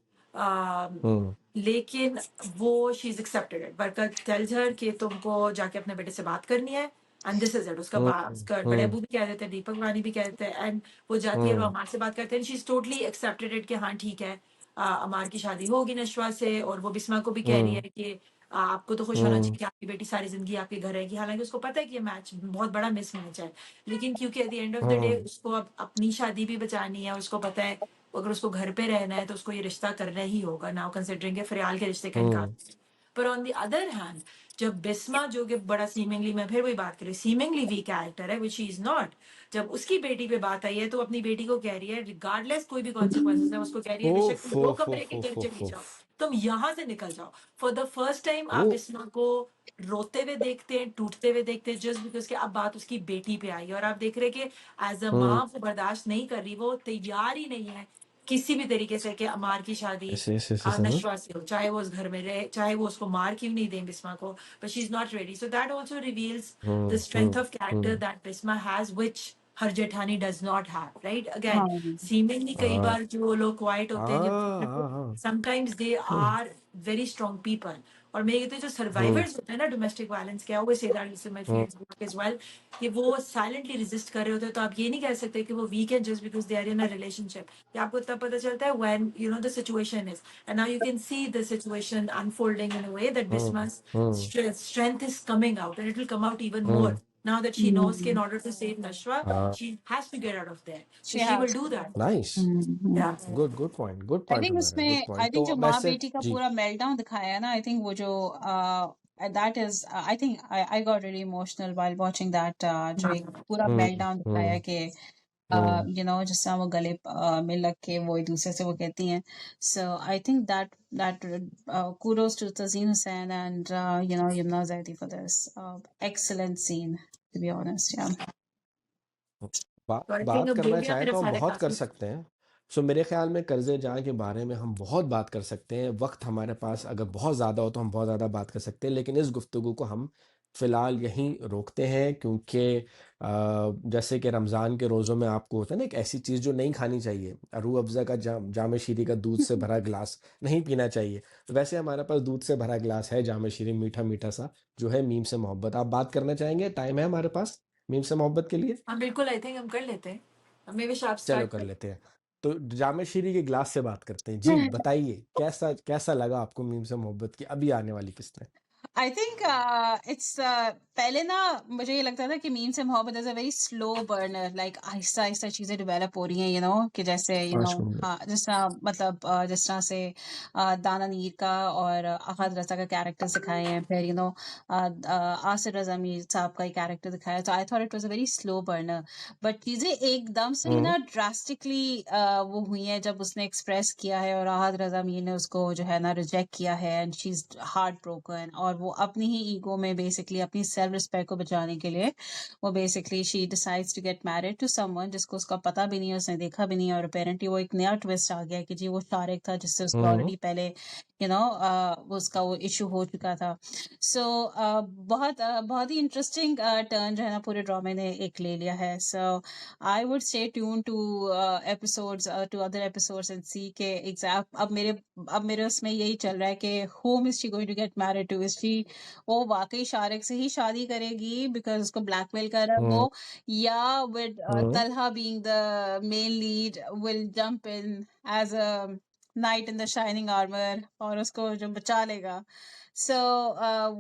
hmm, लेकिन वो she is accepted it, Barkat tells her कि तुमको जाके अपने बेटे से बात करनी है, and this is it. Hmm, उसका बड़े हुँ, अबू भी कह देते हैं, दीपक वानी भी कह देते हैं, एंड वो जाती है, वो हुँ, अमार से बात करते हैं, she is totally accepted it कि हाँ ठीक है, अमार की शादी होगी नशवा से, और वो बिस्मा को भी कह रही है हुँ, कि आपको तो खुश होना चाहिए हुँ, कि आपकी बेटी सारी जिंदगी आपके घर रहेगी, हालांकि उसको पता है कि ये मैच बहुत बड़ा मिस मैच है, लेकिन क्योंकि at the end of the day hmm, उसको अब अपनी शादी भी बचानी है, उसको पता है अगर उसको घर पे रहना है तो उसको ये रिश्ता करना ही होगा, नाउ कंसिडरिंग के फरियाल के रिश्ते का इनकार। हुँ, पर ऑन द अदर हैंड, जब बिस्मा जो कि बड़ा सीमिंगली, मैं फिर वही बात करी, सीमिंगली वीक कैरेक्टर है विच इज नॉट, जब उसकी बेटी पे बात आई है तो अपनी बेटी को कह रही है रिगार्डलेस कोई भी कॉन्सिक्वेंसेज है, उसको कह रही है बेशक ओफ, तुम दो ओफ, कमरे ओफ, के ओफ, चली ओफ, जाओ, ओफ! तुम यहाँ से निकल जाओ। फॉर द फर्स्ट टाइम आप वो बिस्मा को रोते हुए देखते हैं, टूटते हुए देखते हैं, जस्ट बिकॉज कि अब बात उसकी बेटी पे आई है, और आप देख रहे हैं कि एज अ माँ हुँ, वो बर्दाश्त नहीं कर रही, वो तैयार ही नहीं है किसी भी तरीके से कि अमार की शादी ऐसे, ऐसे, ऐसे, ऐसे, हाँ, नशवा से हो, चाहे वो उस घर में रहे, चाहे वो उसको मार क्यों नहीं दें बिस्मा को, but she's not ready. So that also reveals the hmm, strength hmm, of character hmm, that Bisma has, which her Jethani does not have, right? Again, हाँ seemingly कई हाँ, बार जो लोग quiet होते हैं, हाँ, जब हाँ, हाँ, sometimes they hmm, are very strong people. और मैं कहती हूँ जो हुँ, survivors होते हैं ना domestic violence के, I always say that in my hmm, field's work as well, कि वो silently resist कर रहे होते हैं, तो आप ये नहीं कह सकते कि वो weak है just because they are in a relationship। ये आपको तब पता चलता है when you know the situation is, and now you can see the situation unfolding in a way that hmm, Bisma's hmm, strength is coming out, and it will come out even more hmm, now that she knows that in order to save Nashwa, हाँ, she has to get out of there. So she she will has do to. that. Nice, Yeah. Good, good I point think Umera, good उसमें I point. Think तो जो माँ वैसे बेटी का जी, पूरा meltdown दिखाया है ना, आई थिंक वो जो that is I think I got really emotional while watching that, जो एक पूरा हुँ, मेल्टडाउन दिखाया है हुँ, कि हुँ, यू नो जिस तरह वो गले में लग के वो एक दूसरे से वो कहती हैं, so I think that kudos to Tazeen Hussain and you know Yumna Zaidi for this excellent scene, to be honest. Yeah. So I think बात अब हो करना गया चाहें मेरा तो हम सारा बहुत कर काफी। सकते हैं। सो मेरे ख़्याल में कर्ज़े जहाँ के बारे में हम बहुत बात कर सकते हैं। वक़्त हमारे पास अगर बहुत ज़्यादा हो तो हम बहुत ज़्यादा बात कर सकते हैं, लेकिन इस गुफ्तगू को हम फ़िलहाल यहीं रोकते हैं, क्योंकि जैसे कि रमज़ान के रोज़ों में आपको होता है ना एक ऐसी चीज़ जो नहीं खानी चाहिए। रूह अफ़ज़ा का जाम शीरी का दूध से भरा गिलास नहीं पीना चाहिए। तो वैसे हमारे पास दूध से भरा गिलास है जाम शीरी, मीठा-मीठा सा, जो है मीम से मोहब्बत। आप बात करना चाहेंगे? टाइम है हमारे पास मीम से मोहब्बत के लिए? हाँ बिल्कुल, आई थिंक हम कर लेते हैं। अब मे विश आप चलो स्टार्ट कर कर। लेते हैं। तो जामे शीरी के ग्लास से बात करते हैं। जी, बताइए कैसा कैसा लगा आपको मीम से मोहब्बत की अभी आने वाली किस्त में? आई थिंक इट्स पहले ना मुझे ये लगता था कि मीम से मोहब्बत is a very slow burner, like Aahista Aahista चीजें डेवलप हो रही हैं, यू नो कि जैसे यू नो माशाल्लाह। हाँ जिस तरह मतलब जिस तरह से दाना नीर का और अहद रजा का कैरेक्टर दिखाए हैं, फिर यू नो आसिर रजा मीर साहब का कैरेक्टर दिखाया, तो I thought it was a very slow burner, but चीजें एकदम से ही हुँ, ना ड्रास्टिकली वो हुई हैं जब उसने एक्सप्रेस किया है और अहद रजा मीर ने उसको जो है ना रिजेक्ट किया है, and she is heart broken, और वो अपनी ही ईगो में बेसिकली अपनी सेल्फ रिस्पेक्ट को बचाने के लिए वो basically she decides to get married to someone जिसको उसका पता भी नहीं है, उसने देखा भी नहीं है, और अपेरेंटली वो एक नया ट्विस्ट आ गया कि जी वो शारिक था जिससे उसको हुँ, ऑलरेडी पहले यू नो उसका वो इशू हो चुका था। सो बहुत ही इंटरेस्टिंग टर्न जो है ना पूरे ड्रामे ने एक ले लिया है। So I would stay tune to episodes to other episodes and see के एग्जैक्ट अब मेरे उसमें यही चल रहा है कि whom is she going to get married to, is she वो वाकई शारिक से ही शादी करेगी बिकॉज उसको ब्लैकमेल कर रहा है हुँ, वो, या with hmm, Talha being the main lead will jump in as a knight in the shining armour और उसको जो बचा लेगा। So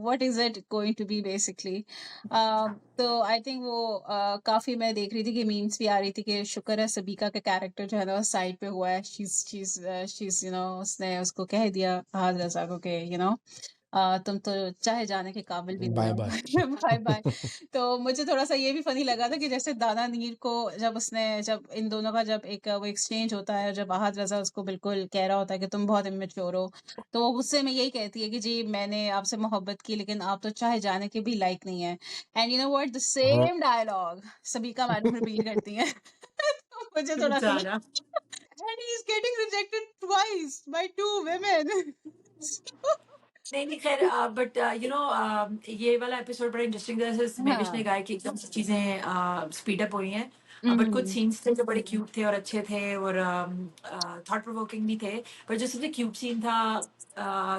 what is it going to be basically. तो आई थिंक वो काफी मैं देख रही थी कि मीम्स भी आ रही थी कि शुक्र है सबीका का कैरेक्टर जो है ना साइड पे हुआ है, शीज यू नो उसने उसको कह दिया हाद रजा को कि यू नो तुम तो चाहे जाने के काबिल भी नहीं बाय-बाय। हो। Bye bye. तो मुझे थोड़ा-सा ये भी फ़नी लगा था कि जैसे दाना नीर को जब इन दोनों का जब एक वो एक्सचेंज होता है, जब अहद रज़ा उसको बिल्कुल कह रहा होता है कि तुम बहुत इम्मैच्योर हो, तो वो गुस्से में यही कहती है कि जी मैंने आपसे मोहब्बत की लेकिन आप तो चाहे जाने के भी लायक नहीं हैं। And you know what, the hmm, same dialogue Sabika madam repeat करती हैं। तो मुझे थोड़ा-सा बेचारा। and he is getting rejected twice by two women. नहीं, नहीं, खैर बट ये वाला एपिसोड बड़ा इंटरेस्टिंग था, जैसे महविश ने हाँ। कहा कि एकदम से चीज़ें स्पीड अप हुई हैं। बट कुछ हम्म। सीन्स थे जो बड़े क्यूट थे और अच्छे थे और थॉट प्रोवोकिंग भी थे। पर जो सबसे क्यूट सीन था,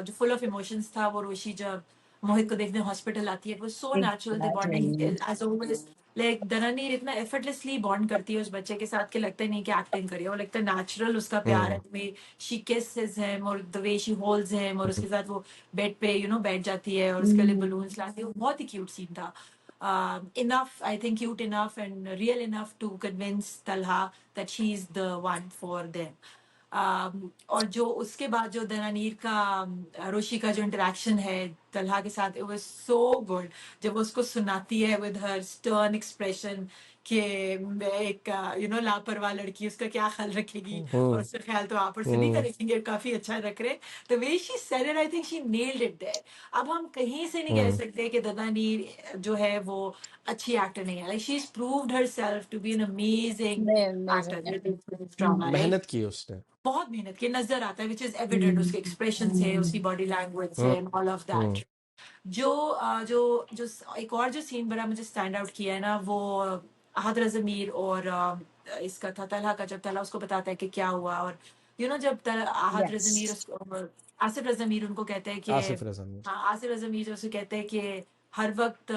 जो फुल ऑफ इमोशंस था, वो रोशी जब मोहित को देखने हॉस्पिटल आती है, वो so natural the bonding exactly. As always. Like Dananeer इतना एफर्टलेसली बॉन्ड करती है उस बच्चे के साथ कि लगता ही नहीं कि एक्टिंग करी है, वो लगता है नेचुरल उसका प्यार है। Hmm, the way she kisses him और the way she holds him और हुँ, उसके साथ वो बेड पे बैठ जाती है और उसके लिए बलून्स लाती है, वो बहुत ही क्यूट सीन था। Enough, I think cute enough and real enough to convince Talha that she is the one for them. और जो उसके बाद जो दनानीर का रोशी का जो इंटरेक्शन है तलहा के साथ, इट वाज सो गुड। जब वो उसको सुनाती है विद हर स्टर्न एक्सप्रेशन कि मैं एक लापरवाह लड़की, उसका क्या ख्याल रखेगी और हुँ, उसका ख्याल तो आप और सुनी का हुँ, रखेंगे, काफी अच्छा रख रहे। The way she said it, I think she nailed it there. अब हम कहीं से नहीं कह हुँ, सकते कि दनानीर जो है वो अच्छी एक्टर नहीं है। Like she is proved herself to be an amazing amazing. Actor drama, right? मेहनत की उसने। बहुत मेहनत की, नजर आता है, विच इज एविडेंट, उसके एक्सप्रेशन से, उसकी बॉडी लैंग्वेज से hmm, and all of that. Hmm, एक और जो सीन बड़ा मुझे स्टैंड आउट किया है ना, वो हादरा जमीर और इसका था तलहा का, जब तलहा उसको बताता है कि क्या हुआ। और जब हादरा यस। जमीर आसिफ रजा मीर उनको कहते हैं कि, आसिफ रज़ा मीर। हाँ, आसिफ रजा मीर जो उसे कहते हैं कि हर वक्त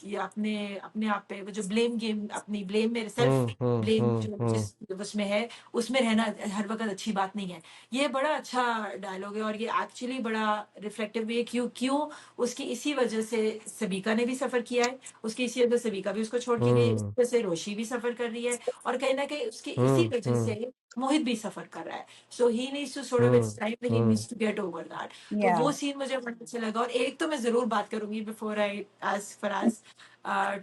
ये अपने अपने आप पे वो जो ब्लेम गेम, अपनी ब्लेम में सेल्फ हुँ, हुँ, ब्लेम हुँ, जो हुँ, जिस उसमें है, उसमें रहना हर वक्त अच्छी बात नहीं है। ये बड़ा अच्छा डायलॉग है और ये एक्चुअली बड़ा रिफ्लेक्टिव भी है। क्यों क्यों उसकी इसी वजह से सबीका ने भी सफर किया है, उसकी इसी वजह से सबीका भी उसको छोड़ के गई, इसी हुँ, वजह से रोशी भी सफर कर रही है और कहीं ना कहीं उसकी इसी हुँ, वजह हुँ, से मोहित भी सफर कर रहा है। So he needs to sort of, hmm, it's time he hmm, needs to get over that. तो या। वो सीन मुझे बड़ा अच्छा लगा। और एक तो मैं जरूर बात करूंगी before I ask Faraz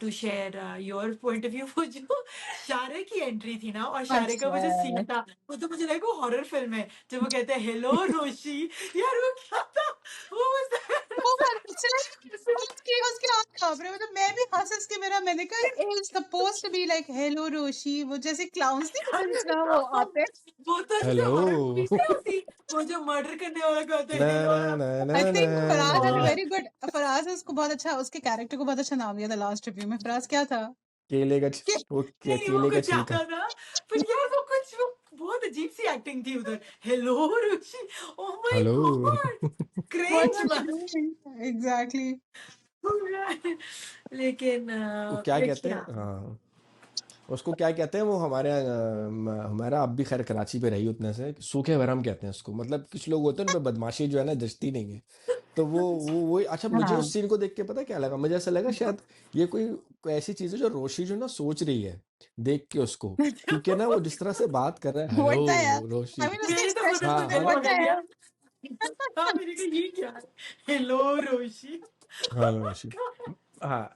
to share your point of view. वो जो शारे की एंट्री थी ना, और शारे का वो जो सीन अच्छा। था, वो तो मुझे लगा हॉरर फिल्म है। जब वो कहते हैं हेलो रोशी, यार वो क्या था, वो वो चला उसके हाथ कांप रहे, मतलब मैं भी हंस के मैंने कहा it's supposed to be like hello Roshi, वो जैसे क्लाउन्स नहीं होते जिस तरह वो आते हैं। वो तो जैसे हेलो। हॉरर मूवीज नहीं होती, वो जो मर्डर करने वाला कहता है ना, हेलो। ना, ना, आई ना, थिंक फराज हैड ना। वेरी गुड, फराज ने उसको बहुत अच्छा, उसके कैरेक्टर को बहुत अच्छा नाम दिया था लास्ट रिव्यू में। फराज क्या था? केले का छ कि वो के नहीं, वो केले का कुछ छिलका। ज्यादा था। पर यार वो बहुत अजीब सी एक्टिंग थी उधर। Hello Rishi, oh my hello. God, what cringe was she man। Doing exactly. लेकिन वो क्या फिर कहते क्या। हैं, हाँ, उसको क्या कहते हैं वो हमारे हमारा आप भी खैर कराची पे रही उतने से, सूखे भरम कहते हैं उसको। मतलब कुछ लोग होते हैं उनपे बदमाशी जो है ना जचती नहीं है। तो वो अच्छा, मुझे हाँ। उस सीन को देख के पता क्या लगा, मुझे ऐसा लगा शायद ये कोई ऐसी चीज है जो रोशी जो ना सोच रही है देख के उसको। क्योंकि ना वो जिस तरह से बात कर रहा है, what the hell, hello I Roshi. Mean उसके मेरे तो खुद एक्सप्रेशंस उसको भी हाँ थे हाँ दिल व्हाट पकड़ द लिया। हेल। हाँ, मेरे को ये क्या है, हेलो रोशी। हाँ रोशी। हाँ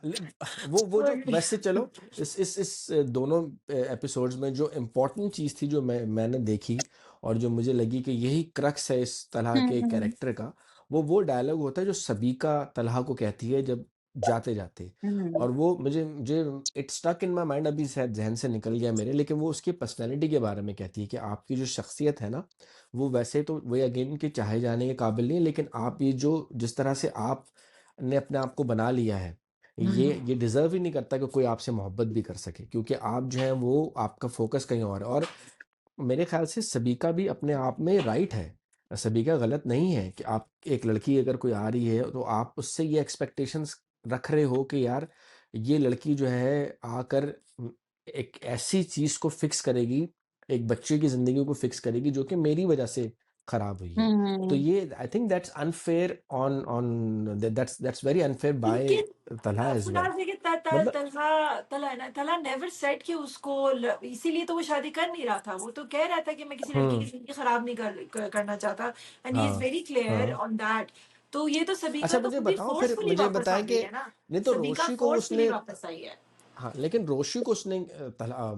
वो जो वैसे चलो, इस दोनों एपिसोड्स में जो इम्पोर्टेंट चीज़ थी जो मैंने देखी और जो मुझे लगी कि यही क्रक्स है इस तरह के हम्म। कैरेक्टर का, वो डायलॉग होता है जो सबीका तलहा को कहती है जब जाते जाते। हम्म। और वो मुझे मुझे it stuck in my mind, अभी शायद जहन से निकल गया मेरे, लेकिन वो उसकी पर्सनैलिटी के बारे में कहती है कि आपकी जो शख्सियत है ना, वो वैसे तो वही अगेन कि चाहे जाने के काबिल नहीं है, लेकिन आप ये जो जिस तरह से आप ने अपने आप को बना लिया है, ये डिज़र्व ही नहीं करता कि कोई आपसे मोहब्बत भी कर सके, क्योंकि आप जो हैं वो आपका फ़ोकस कहीं और है। और मेरे ख़्याल से सबीका भी अपने आप में राइट है। सबीका गलत नहीं है कि आप एक लड़की अगर कोई आ रही है तो आप उससे ये एक्सपेक्टेशंस रख रहे हो कि यार ये लड़की जो है आकर एक ऐसी चीज़ को फ़िक्स करेगी, एक बच्चे की ज़िंदगी को फ़िक्स करेगी जो कि मेरी वज़ह से ख़राब हुई है। तो हम्म। ये I think that's unfair on on that's very unfair by लेकिन तलहा एज़ वेल। फुनास देखिए, मतलब तलहा है ना, तलहा नेवर सेड कि उसको इसीलिए तो वो शादी कर नहीं रहा था। वो तो कह रहा था कि मैं किसी लड़की की हुँ, जिंदगी खराब नहीं करना चाहता, एंड ही इज हाँ, वेरी क्लियर हाँ। On that. तो ये तो अच्छा सबीका तो मुझे खुद ही बताओ फिर, फोर्सफुली मुझे वापस आ बताएँ गई कि है ना। नहीं तो सबीका रोशी को फोर्सफुली उसने वापस आई है। हाँ, लेकिन रोशी को उसने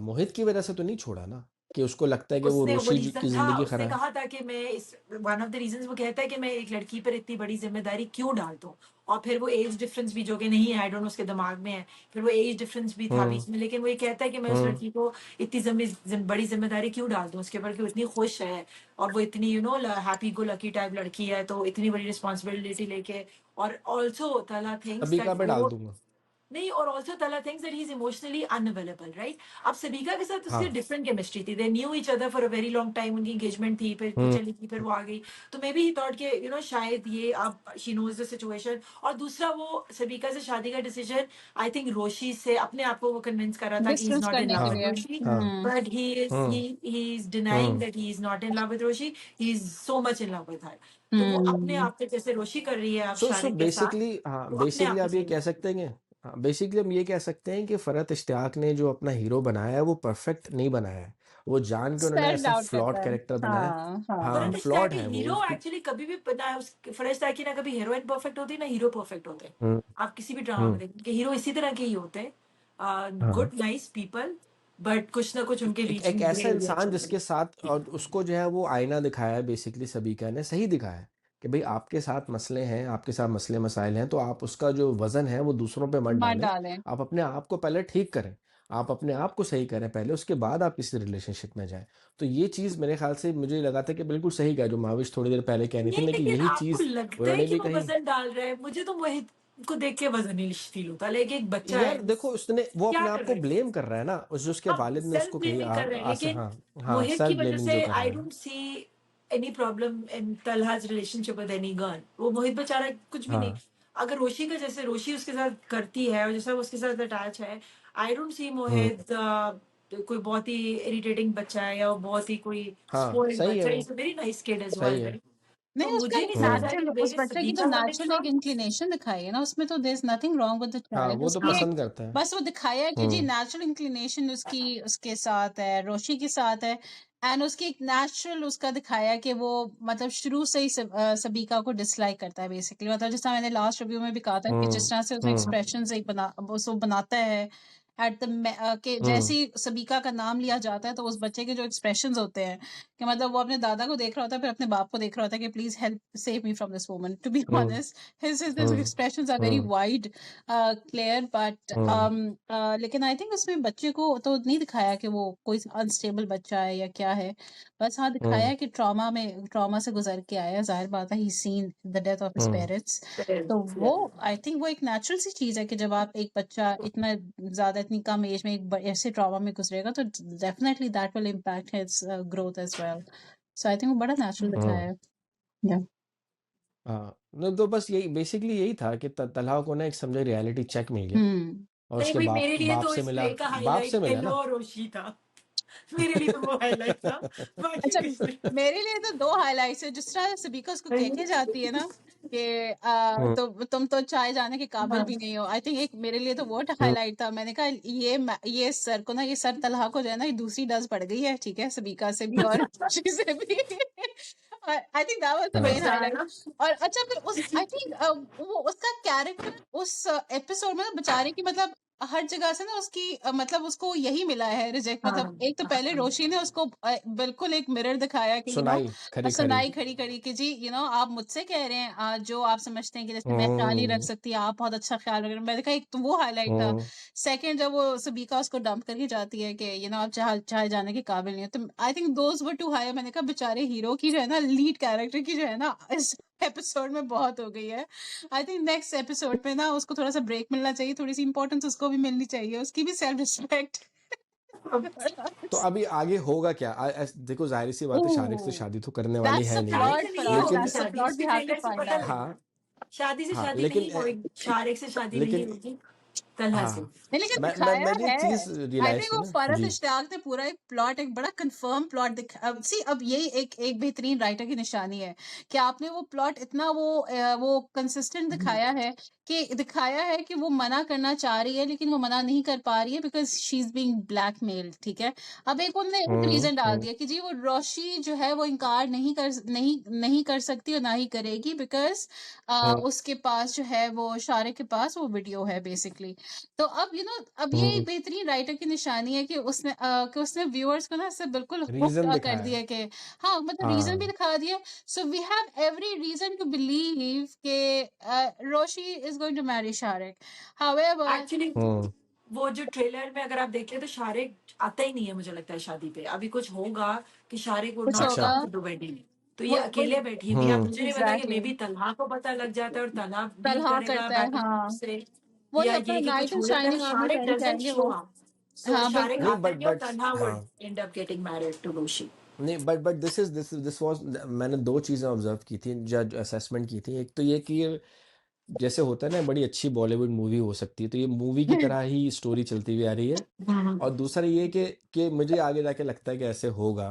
मोहित की वज़ह से तो नहीं छोड़ा ना? कि उसको लगता है कि वो उसने वो रोशी की रीज़न था, ज़िंदगी उसने खराब। कहा था कि मैं इस वन ऑफ द रीज़न्स वो कहता है कि मैं एक लड़की पर इतनी बड़ी ज़िम्मेदारी क्यों डाल दूँ? और फिर वो एज डिफरेंस भी जो कि नहीं है, आई डोंट नो उसके दिमाग में है, फिर वो एज डिफरेंस भी था हुँ, बीच में, लेकिन वो ये कहता है कि मैं उस हुँ। लड़की को इतनी बड़ी ज़िम्मेदारी क्यों डाल दूँ उसके ऊपर कि वो इतनी खुश है और वो इतनी यू नो ल हैप्पी गो लकी टाइप लड़की है, तो इतनी बड़ी रिस्पॉन्सिबिलिटी लेके और ऑल्सो तला थिंक्स सभी दैट का पे डाल वो दूँगा। नहीं और ऑल्सो तला thinks that he is emotionally unavailable right. अब सबिका के साथ उसकी हाँ। डिफरेंट केमिस्ट्री थी, they knew each other for a very long time, उनकी एंगेजमेंट थी, फिर वो हुँ, चली गई, फिर वो आ गई, तो मे बी ही थॉट कि यू नो शायद ये अब शी नोज द सिचुएशन। और दूसरा वो सबिका से शादी का डिसीजन आई थिंक रोशी से अपने आप को वो कन्विंस कर रहा था कि he is distance not in करने लव के विद हाँ, लिए। रोशी, हाँ। But hmm, he is denying hmm. That he is not in love with Roshi, he is so much in love with her. तो वो अपने हम्म। आप से जैसे रोशी कर रही है अब सो शारिक के साथ, बेसिकली हाँ, वो अपने बेसिकली आप को आप ये सही कह कर रही सकते हैं कि हाँ, बेसिकली हम ये कह सकते हैं कि फरहत इश्तियाक ने जो अपना हीरो बनाया है, वो परफेक्ट नहीं बनाया है। वो जान के उन्होंने सेल्फ ऐसा डाउट फ्लॉट करता है। कैरेक्टर बनाया है। हाँ। हाँ, फरहत फ्लॉट इश्तियाकी है वो हीरो उसकी। एक्चुअली कभी भी पता है उस फरहत इश्तियाकी ना कभी हीरोइन परफेक्ट होती है ना हीरो परफेक्ट होते हैं। हुँ, आप किसी भी ड्रामा में हुँ। देखें कि हीरो इसी तरह के ही होते हैं, हाँ। गुड नाइस पीपल, बट कुछ ना कुछ उनके एक बीच एक में ग्रे ऐसा एरिया इंसान चल रही जिसके साथ और उसको जो है वो आईना दिखाया है बेसिकली सबिका ने, सही दिखाया है कि भई आपके साथ मसले हैं, आपके साथ मसले-मसाइल हैं, तो आप उसका जो वज़न है वो दूसरों पे मत मत डालें। डालें। आप अपने आप को पहले ठीक करें। आप अपने आप को सही करें पहले, उसके बाद आप किसी रिलेशनशिप में जाएँ। तो ये चीज़ मेरे ख़्याल से मुझे लगा था कि बिल्कुल सही कहा जो महाविश थोड़ी देर पहले कह रही थी नहीं, ना कि लेकिन यही आपको चीज़ लगता है उन्होंने कि भी वो कही। वजन डाल रहा है? मुझे तो मोहित को देख के वजन ही फील होता है, लाइक एक बच्चा है, यार देखो उसने वो क्या अपने कर आप को रहा है? ब्लेम कर रहा है ना, उस जो उसके अब वालिद ने सेल्फ उसको कही ब्लेमिंग कर रहे हैं, आस लेकिन हाँ, हाँ, मोहित की सेल्फ वजह ब्लेमिंग से जो कर आई रहा है। Don't see any problem in Talha's relationship with any girl. वो मोहित बेचारा कुछ भी नहीं, हाँ, अगर रोशी का जैसे रोशी उसके साथ करती है और जैसा वो उसके साथ अटैच है, आई डोंट सी हुँ, मोहित कोई बहुत ही इरिटेटिंग बच्चा है या वो बहुत ही कोई हाँ, स्पॉइल्ड सही है बच्चा है, वो, is a very nice kid as सही वेल, है। राइट? तो नहीं, उसका मुझे एक नहीं समझ हुँ। आया कि नेचुरल, वेयर उस इज़ बच्चे की तो सबिता कमिंग नेचुरल एक फ्रॉम? इंक्लिनेशन दिखाई है ना, उसमें तो there is nothing wrong with the हाँ, चाइल्ड। वो तो उसकी एक पसंद करता है। बस वो दिखाया है कि जी हुँ, नेचुरल इंक्लिनेशन उसकी उसके साथ है, रोशी के साथ है। एंड उसकी एक नेचुरल उसका दिखाया है कि वो मतलब शुरू से ही सबिका को डिसलाइक करता है बेसिकली। मतलब जिस तरह मैंने लास्ट रिव्यू में भी कहा था कि जिस हुँ, तरह से उसमें हुँ, एक्सप्रेशंस एक वो बनाता है एट द कि जैसे हुँ, ही सबिका का नाम लिया जाता है तो उस बच्चे के जो एक्सप्रेशंस होते हैं कि मतलब वो अपने दादा को देख रहा होता है, फिर अपने बाप को देख रहा होता है कि please help save me from this woman. To be hmm, honest his hmm, expressions are very hmm, wide, clear, but hmm, लेकिन आई थिंक उसमें बच्चे को तो नहीं दिखाया कि वो कोई अनस्टेबल बच्चा है या क्या है। बस हाँ दिखाया हुँ, है कि ट्रॉमा से गुजर के आया है, जाहिर बात है he seen the death of his hmm, parents. तो वो आई थिंक वो एक नेचुरल सी चीज है कि जब आप एक बच्चा इतना ज्यादा इतनी कम एज में ऐसे ट्रॉमा में गुजरेगा तो definitely that will impact his growth as well. So I think वो बड़ा नेचुरल दिखाया हुँ। है। या हाँ, नहीं तो बस यही बेसिकली यही था कि त तलहा को ना एक समझे रियलिटी चेक मिल गया हम्म। और नहीं उसके भाई, बाप मेरे लिए बाप तो से इस मिला प्ले का बाप से हाइलाइट मिला एलो ना। और रोशी था। मेरे लिए तो वो हाइलाइट था, बाकी अच्छा, कुछ नहीं। मेरे लिए तो 2 हाइलाइट्स है। जिस तरह सबिका उसको कह के जाती है ना कि हुँ, तुम तो चाय जाने के काबिल हाँ, भी नहीं हो। आई थिंक एक मेरे लिए तो वो हुँ, हाइलाइट था। मैंने कहा ये सर को ना, ये सर तलहा को जो है ना, ये दूसरी डज़ पड़ गई है, ठीक है? सबिका से भी और खुशी से भी। आई think that was the main हाँ, हाइलाइट। बेचारा। और अच्छा फिर उस आई थिंक वो उसका कैरेक्टर उस एपिसोड में ना बेचारे की मतलब हर जगह से ना उसकी मतलब उसको यही मिला है रिजेक्ट। हाँ, मतलब एक तो पहले हाँ, रोशी ने उसको बिल्कुल एक मिरर दिखाया कि सुनाई खरी-खरी। सुनाई खड़ी-खड़ी कि जी आप मुझसे कह रहे हैं जो आप समझते हैं कि जैसे मैं ख्याल नहीं रख हुँ, सकती, आप बहुत अच्छा ख्याल रख रहे हैं। मैंने कहा एक तो वो हाइलाइट था। हुँ, सेकंड जब वो सबिका उसको डंप करके जाती है कि आप चाहे जाने के काबिल नहीं हो। तो I think those were too high. मैंने कहा बेचारे हीरो की जो है ना, लीड कैरेक्टर की जो है ना, इस एपिसोड में बहुत हो गई है। आई थिंक नेक्स्ट एपिसोड पे ना उसको थोड़ा-सा ब्रेक मिलना चाहिए, थोड़ी-सी इम्पोर्टेंस उसको भी मिलनी चाहिए, उसकी भी सेल्फ रिस्पेक्ट। अब तो अभी आगे होगा क्या? देखो ज़ाहिर-सी बात है शारिक से ओह! शादी तो करने वाली दैट्स है द नहीं वो, शारिक प्लॉट से नहीं फराज, होगी लेकिन दैट्स द शादी, प्लॉट वी उसके हैव टू ट्रेलर से फाइंड पता आउट। लग हाँ, गया। शादी से हाँ, शादी लेकिन नहीं होगी, शारिक से शादी नहीं लेकिन होगी, तलहा से। हाँ, नहीं, लेकिन मैं दिखाया मैंने एक है। चीज़ आई रियलाइज़ थिंक की वो ना फरहत जी। इश्तियाक ने पूरा एक प्लॉट, एक बड़ा कंफर्म प्लॉट अब सी अब यही एक बेहतरीन राइटर की निशानी है कि आपने वो प्लॉट इतना वो कंसिस्टेंट दिखाया है कि वो मना करना चाह रही है लेकिन वो मना नहीं कर पा रही है because she is being blackmailed, ठीक है? अब एक उन्होंने एक हुँ, रीजन डाल हुँ, दिया कि जी वो रोशी जो है वो इनकार नहीं कर सकती और ना ही करेगी बिकॉज हुँ, उसके पास जो है वो शारिक के पास वो वीडियो है बेसिकली। बेसिकली। तो अब अब ये एक हम्म। बेहतरीन राइटर की निशानी है कि उसने व्यूअर्स को ना इससे बिल्कुल हुक्ड रीजन कर दिखाया दिया है। कि हाँ, मतलब रीजन भी हाँ। दिखा दिया। So we have every reason to believe कि Roshi is going to marry Shariq. However actually hmm. वो जो ट्रेलर में अगर आप देखें तो शारिक आता ही नहीं है, मुझे लगता है शादी पे अभी कुछ होगा कि शारिक वुड कुछ नॉट अच्छा। होगा कम टू द वेडिंग। तो ये वो अकेले बैठी हुई है, अब मुझे नहीं पता कि मे एग्जैक्टली बी तलहा को पता लग जाता है और तलहा डील तलहा करेगा करता है, बैक एंड फोर्थ हाँ। से, वो या अपना ये कि नाइट कुछ एंड हो जाता है। शाइनिंग आर्मर शारिक पहन के डजंट आएंगे शो वो। अप, सो हाँ, शारिक बिल्कुल। नहीं आता बट नहीं और बट तलहा वुड हाँ। End up getting married to Roshi. नहीं बट दिस वाज, मैंने दो चीज़ें ऑब्जर्व की थी, जज असेसमेंट की थी। एक तो ये कि ये जैसे होता है ना, बड़ी अच्छी बॉलीवुड मूवी हो सकती है, तो ये मूवी की तरह ही स्टोरी चलती हुई आ रही है। और दूसरा ये कि मुझे आगे जाके लगता है कि ऐसे होगा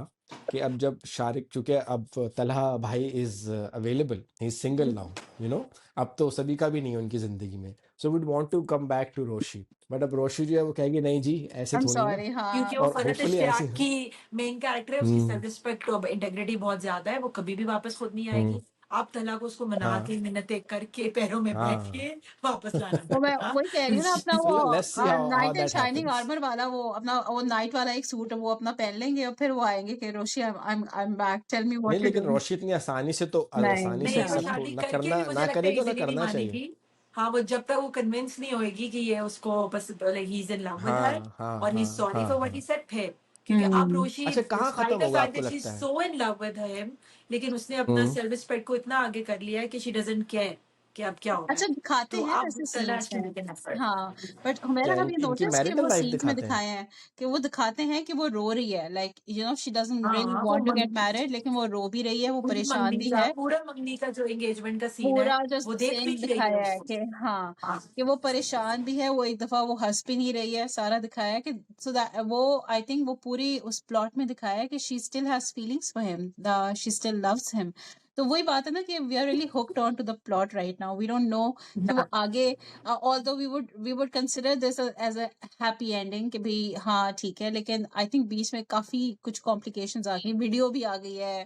कि अब जब शारिक, चूंकि अब तलहा भाई is available, he is single now, अब तो सभी का भी नहीं है उनकी जिंदगी में, so would want to come back to Roshi. But अब रोशी जो है वो कहेगी नहीं जी, ऐसे आई एम थोड़ी ना। सॉरी, हाँ। क्योंकि वो और फरहत होपफुली ऐसे। इश्तियाक की मेन कैरेक्टर है, उसकी हम्म। सेल्फ रिस्पेक्ट और इंटेग्रिटी बहुत ज्यादा है, वो कभी भी वापस खुद नहीं हम्म। आएगी। आप तला को उसको मना हाँ। के मिन्नतें करके पैरों में बैठ हाँ। के वापस लाना तो मैं पड़ेगा। वही कह रही हूँ ना, अपना वो let's see how night and that shining happens. Armour वाला, वो नाइट वाला एक सूट वो अपना पहन लेंगे और फिर वो आएंगे कि Roshi, I am back, tell me नहीं व्हाट टू लेकिन डू। रोशी इतनी आसानी से तो, आसानी नहीं से नहीं, वो हाँ। एक्सेप्ट शादी ना करके भी करना, मुझे ना लगता है करेगी और ना इजीली नहीं करना चाहिए। मानेगी। हाँ, वो जब तक वो कन्विंस नहीं होएगी कि ये उसको बस like he is in love with हर हाँ हाँ और ही हाँ सॉरी हाँ फॉर व्हाट ही हाँ। सेड, फिर क्योंकि अब हम्म। रोशी अच्छा, कहाँ खत्म डिस्पाइट द होगा फैक्ट आपको दैट शी इज लगता है? सो इन लव विद हिम, लेकिन उसने अपना हम्म। सेल्फ रिस्पेक्ट को इतना आगे कर लिया है कि शी डजंट केयर कि अब क्या हो रहा अच्छा, है। दिखाते तो हैं अब वैसे तला सीन्स हैज टू में। Make an effort. हाँ, बट मेरा क्या कभी इनकी नोटिस कि मैरिटल वो लाइफ सीन्स में दिखाते हैं? दिखाए हैं कि वो दिखाते हैं कि वो रो रही है, लाइक शी डजंट रियली हाँ, वो वांट टू गेट मैरिड, लेकिन वो रो भी रही है, वो परेशान भी है। पूरा मंगनी का जो एंगेजमेंट का सीन है पूरा जो वो देख भी सीन रही है दिखाया है उसको। कि हाँ, हाँ, कि वो परेशान भी है, वो एक दफा वो हंस भी नहीं रही है, सारा दिखाया है कि सो दैट वो, आई थिंक वो पूरी उस प्लॉट में दिखाया है कि she still has feelings for him, the she still loves him. तो वही बात है ना कि we are really hooked on to the plot right now, we don't know कि वो आगे, although we would consider this as a happy ending कि भाई हाँ ठीक है, लेकिन आई थिंक बीच में काफी कुछ कॉम्प्लिकेशंस आ गई, वीडियो भी आ गई है,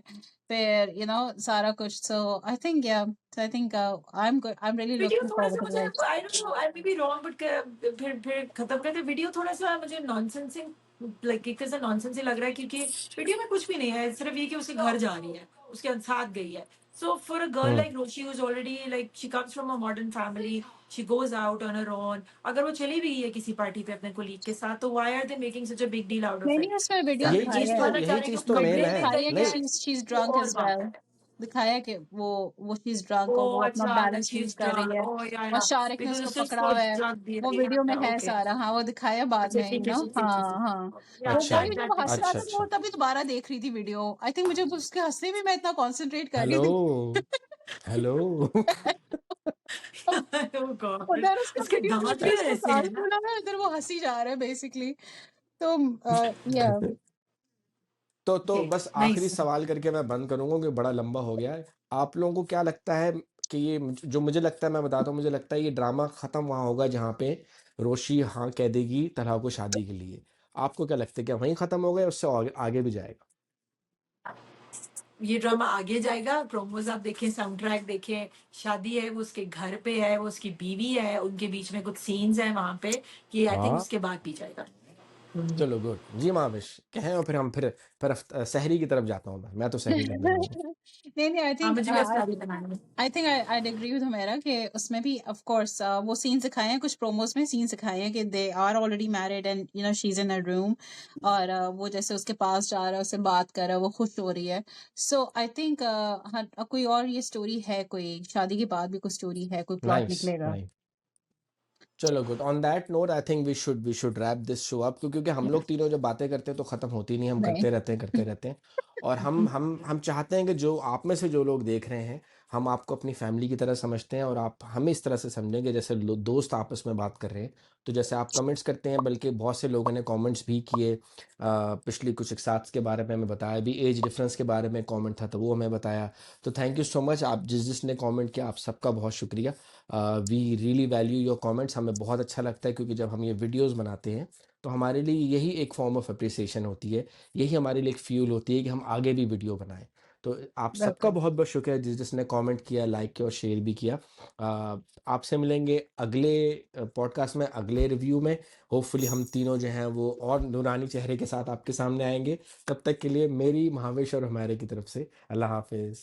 फिर सारा कुछ। सो आई थिंक या, so I think I'm good. I'm really video looking थोड़ा forward सा to मुझे, it. I don't no, I may be wrong, but फिर खत्म करते वीडियो थोड़ा सा मुझे नॉनसेंसिंग, लाइक एक तरह से नॉनसेंस ही लग रहा है, क्योंकि वीडियो में कुछ भी नहीं है, सिर्फ ये कि उसके घर जा रही है, उसके साथ गई है। So for a girl hmm. Like Roshi who is already like she comes from a modern family, she goes out on her own, अगर वो चली भी गई है किसी पार्टी पे अपने कोलीग के साथ, तो why are they making such a big deal out of नहीं इट? नहीं, उसमें वीडियो ये दिखाया है, दिखाना चाह यही रहे हैं चीज कि तो मेन वीडियो मरने है। में दिखाई है गई कि नहीं। है, she's वो drunk और as बात well। है। दिखाया है कि वो she's drunk और वो ओह अपना अच्छा, that balance she lose is कर रही ड्रंक, है, ओह और या शारिक ने बिकॉज़ उसको उसने पकड़ा उसको हुआ है। ड्रग दिया, वो वीडियो में या है ओके, सारा, हाँ, वो दिखाया बाद अच्छा में, ठीक है, ठीक है, ठीक हाँ हाँ। है, या वो अच्छा। वही जब वो हंस रहा अच्छा था, मैं वो अच्छा। तभी दोबारा देख रही थी वीडियो, आई थिंक मुझे उसके हंसने में मैं इतना कॉन्सेंट्रेट कर रही हेलो। थी। हेलो। ओह गॉड, उधर उसका उसके वीडियो चल दांत रहा है, भी उसको वैसे सांस हैं ना। फूला है, इधर वो हंसी जा रहा है बेसिकली। तो या तो ओके, बस आखिरी नाइस। सवाल करके मैं बंद करूंगा, क्योंकि बड़ा लंबा हो गया है। आप लोगों को क्या लगता है कि ये जो मुझे लगता है, मैं बताता हूँ, मुझे लगता है ये ड्रामा खत्म वहां होगा जहाँ पे रोशी हाँ कह देगी तलहा को शादी के लिए। आपको क्या लगता है, क्या वहीं खत्म होगा या उससे आगे, आगे भी जाएगा? ये ड्रामा आगे जाएगा, प्रोमोज आप देखें, साउंड ट्रैक देखें, शादी है वो उसके घर पे है, वो उसकी बीवी है, उनके बीच में कुछ सीन्स हैं वहां पे, कि आई थिंक हाँ। उसके बाद भी जाएगा। चलो गुड जी, महाविश कहें, और फिर हम फिर शहरी की तरफ जाता हूँ, मैं तो शहरी करने वाला हूँ। नहीं नहीं, आई हाँ, थिंक मुझे भी ऐसा ही बनाना है। I think I agree with Humera कि उसमें भी ऑफ कोर्स वो सीन दिखाए हैं, कुछ प्रोमोस में सीन दिखाए हैं कि they are already married and she is in a room, और वो जैसे उसके पास जा रहा है, उससे बात कर रहा है, वो खुश हो रही है। सो आई थिंक कोई और ये स्टोरी है, कोई शादी के बाद भी कोई स्टोरी है, कोई प्लॉट नाइस निकलेगा। नाइस। चलो good, on that note I think we should wrap this show up, क्योंकि हम लोग तीनों जब बातें करते हैं तो खत्म होती नहीं, हम नहीं। करते रहते हैं, करते रहते हैं। और हम चाहते हैं कि जो आप में से जो लोग देख रहे हैं, हम आपको अपनी फैमिली की तरह समझते हैं, और आप हमें इस तरह से समझेंगे जैसे दोस्त आपस में बात कर रहे हैं। तो जैसे आप कमेंट्स करते हैं, बल्कि बहुत से लोगों ने कमेंट्स भी किए, पिछली कुछ एक साथ के बारे में हमें बताया, भी एज डिफरेंस के बारे में कमेंट था तो वो हमें बताया। तो थैंक यू सो मच, आप जिसने कमेंट किया आप सबका बहुत शुक्रिया। We really value your comments, हमें बहुत अच्छा लगता है, क्योंकि जब हम ये वीडियोस बनाते हैं तो हमारे लिए यही एक फॉर्म ऑफ अप्रिसिएशन होती है, यही हमारे लिए एक फ्यूल होती है कि हम आगे भी वीडियो बनाएं। तो आप सबका बिल्कुल। बहुत-बहुत शुक्रिया जिसने कमेंट किया, लाइक किया और शेयर भी किया। आपसे मिलेंगे अगले पॉडकास्ट में, अगले रिव्यू में। होपफुली हम तीनों जो हैं वो और नूरानी चेहरे के साथ आपके सामने आएँगे। तब तक के लिए मेरी, महावेश और हमारे की तरफ से अल्लाह हाफ़िज़।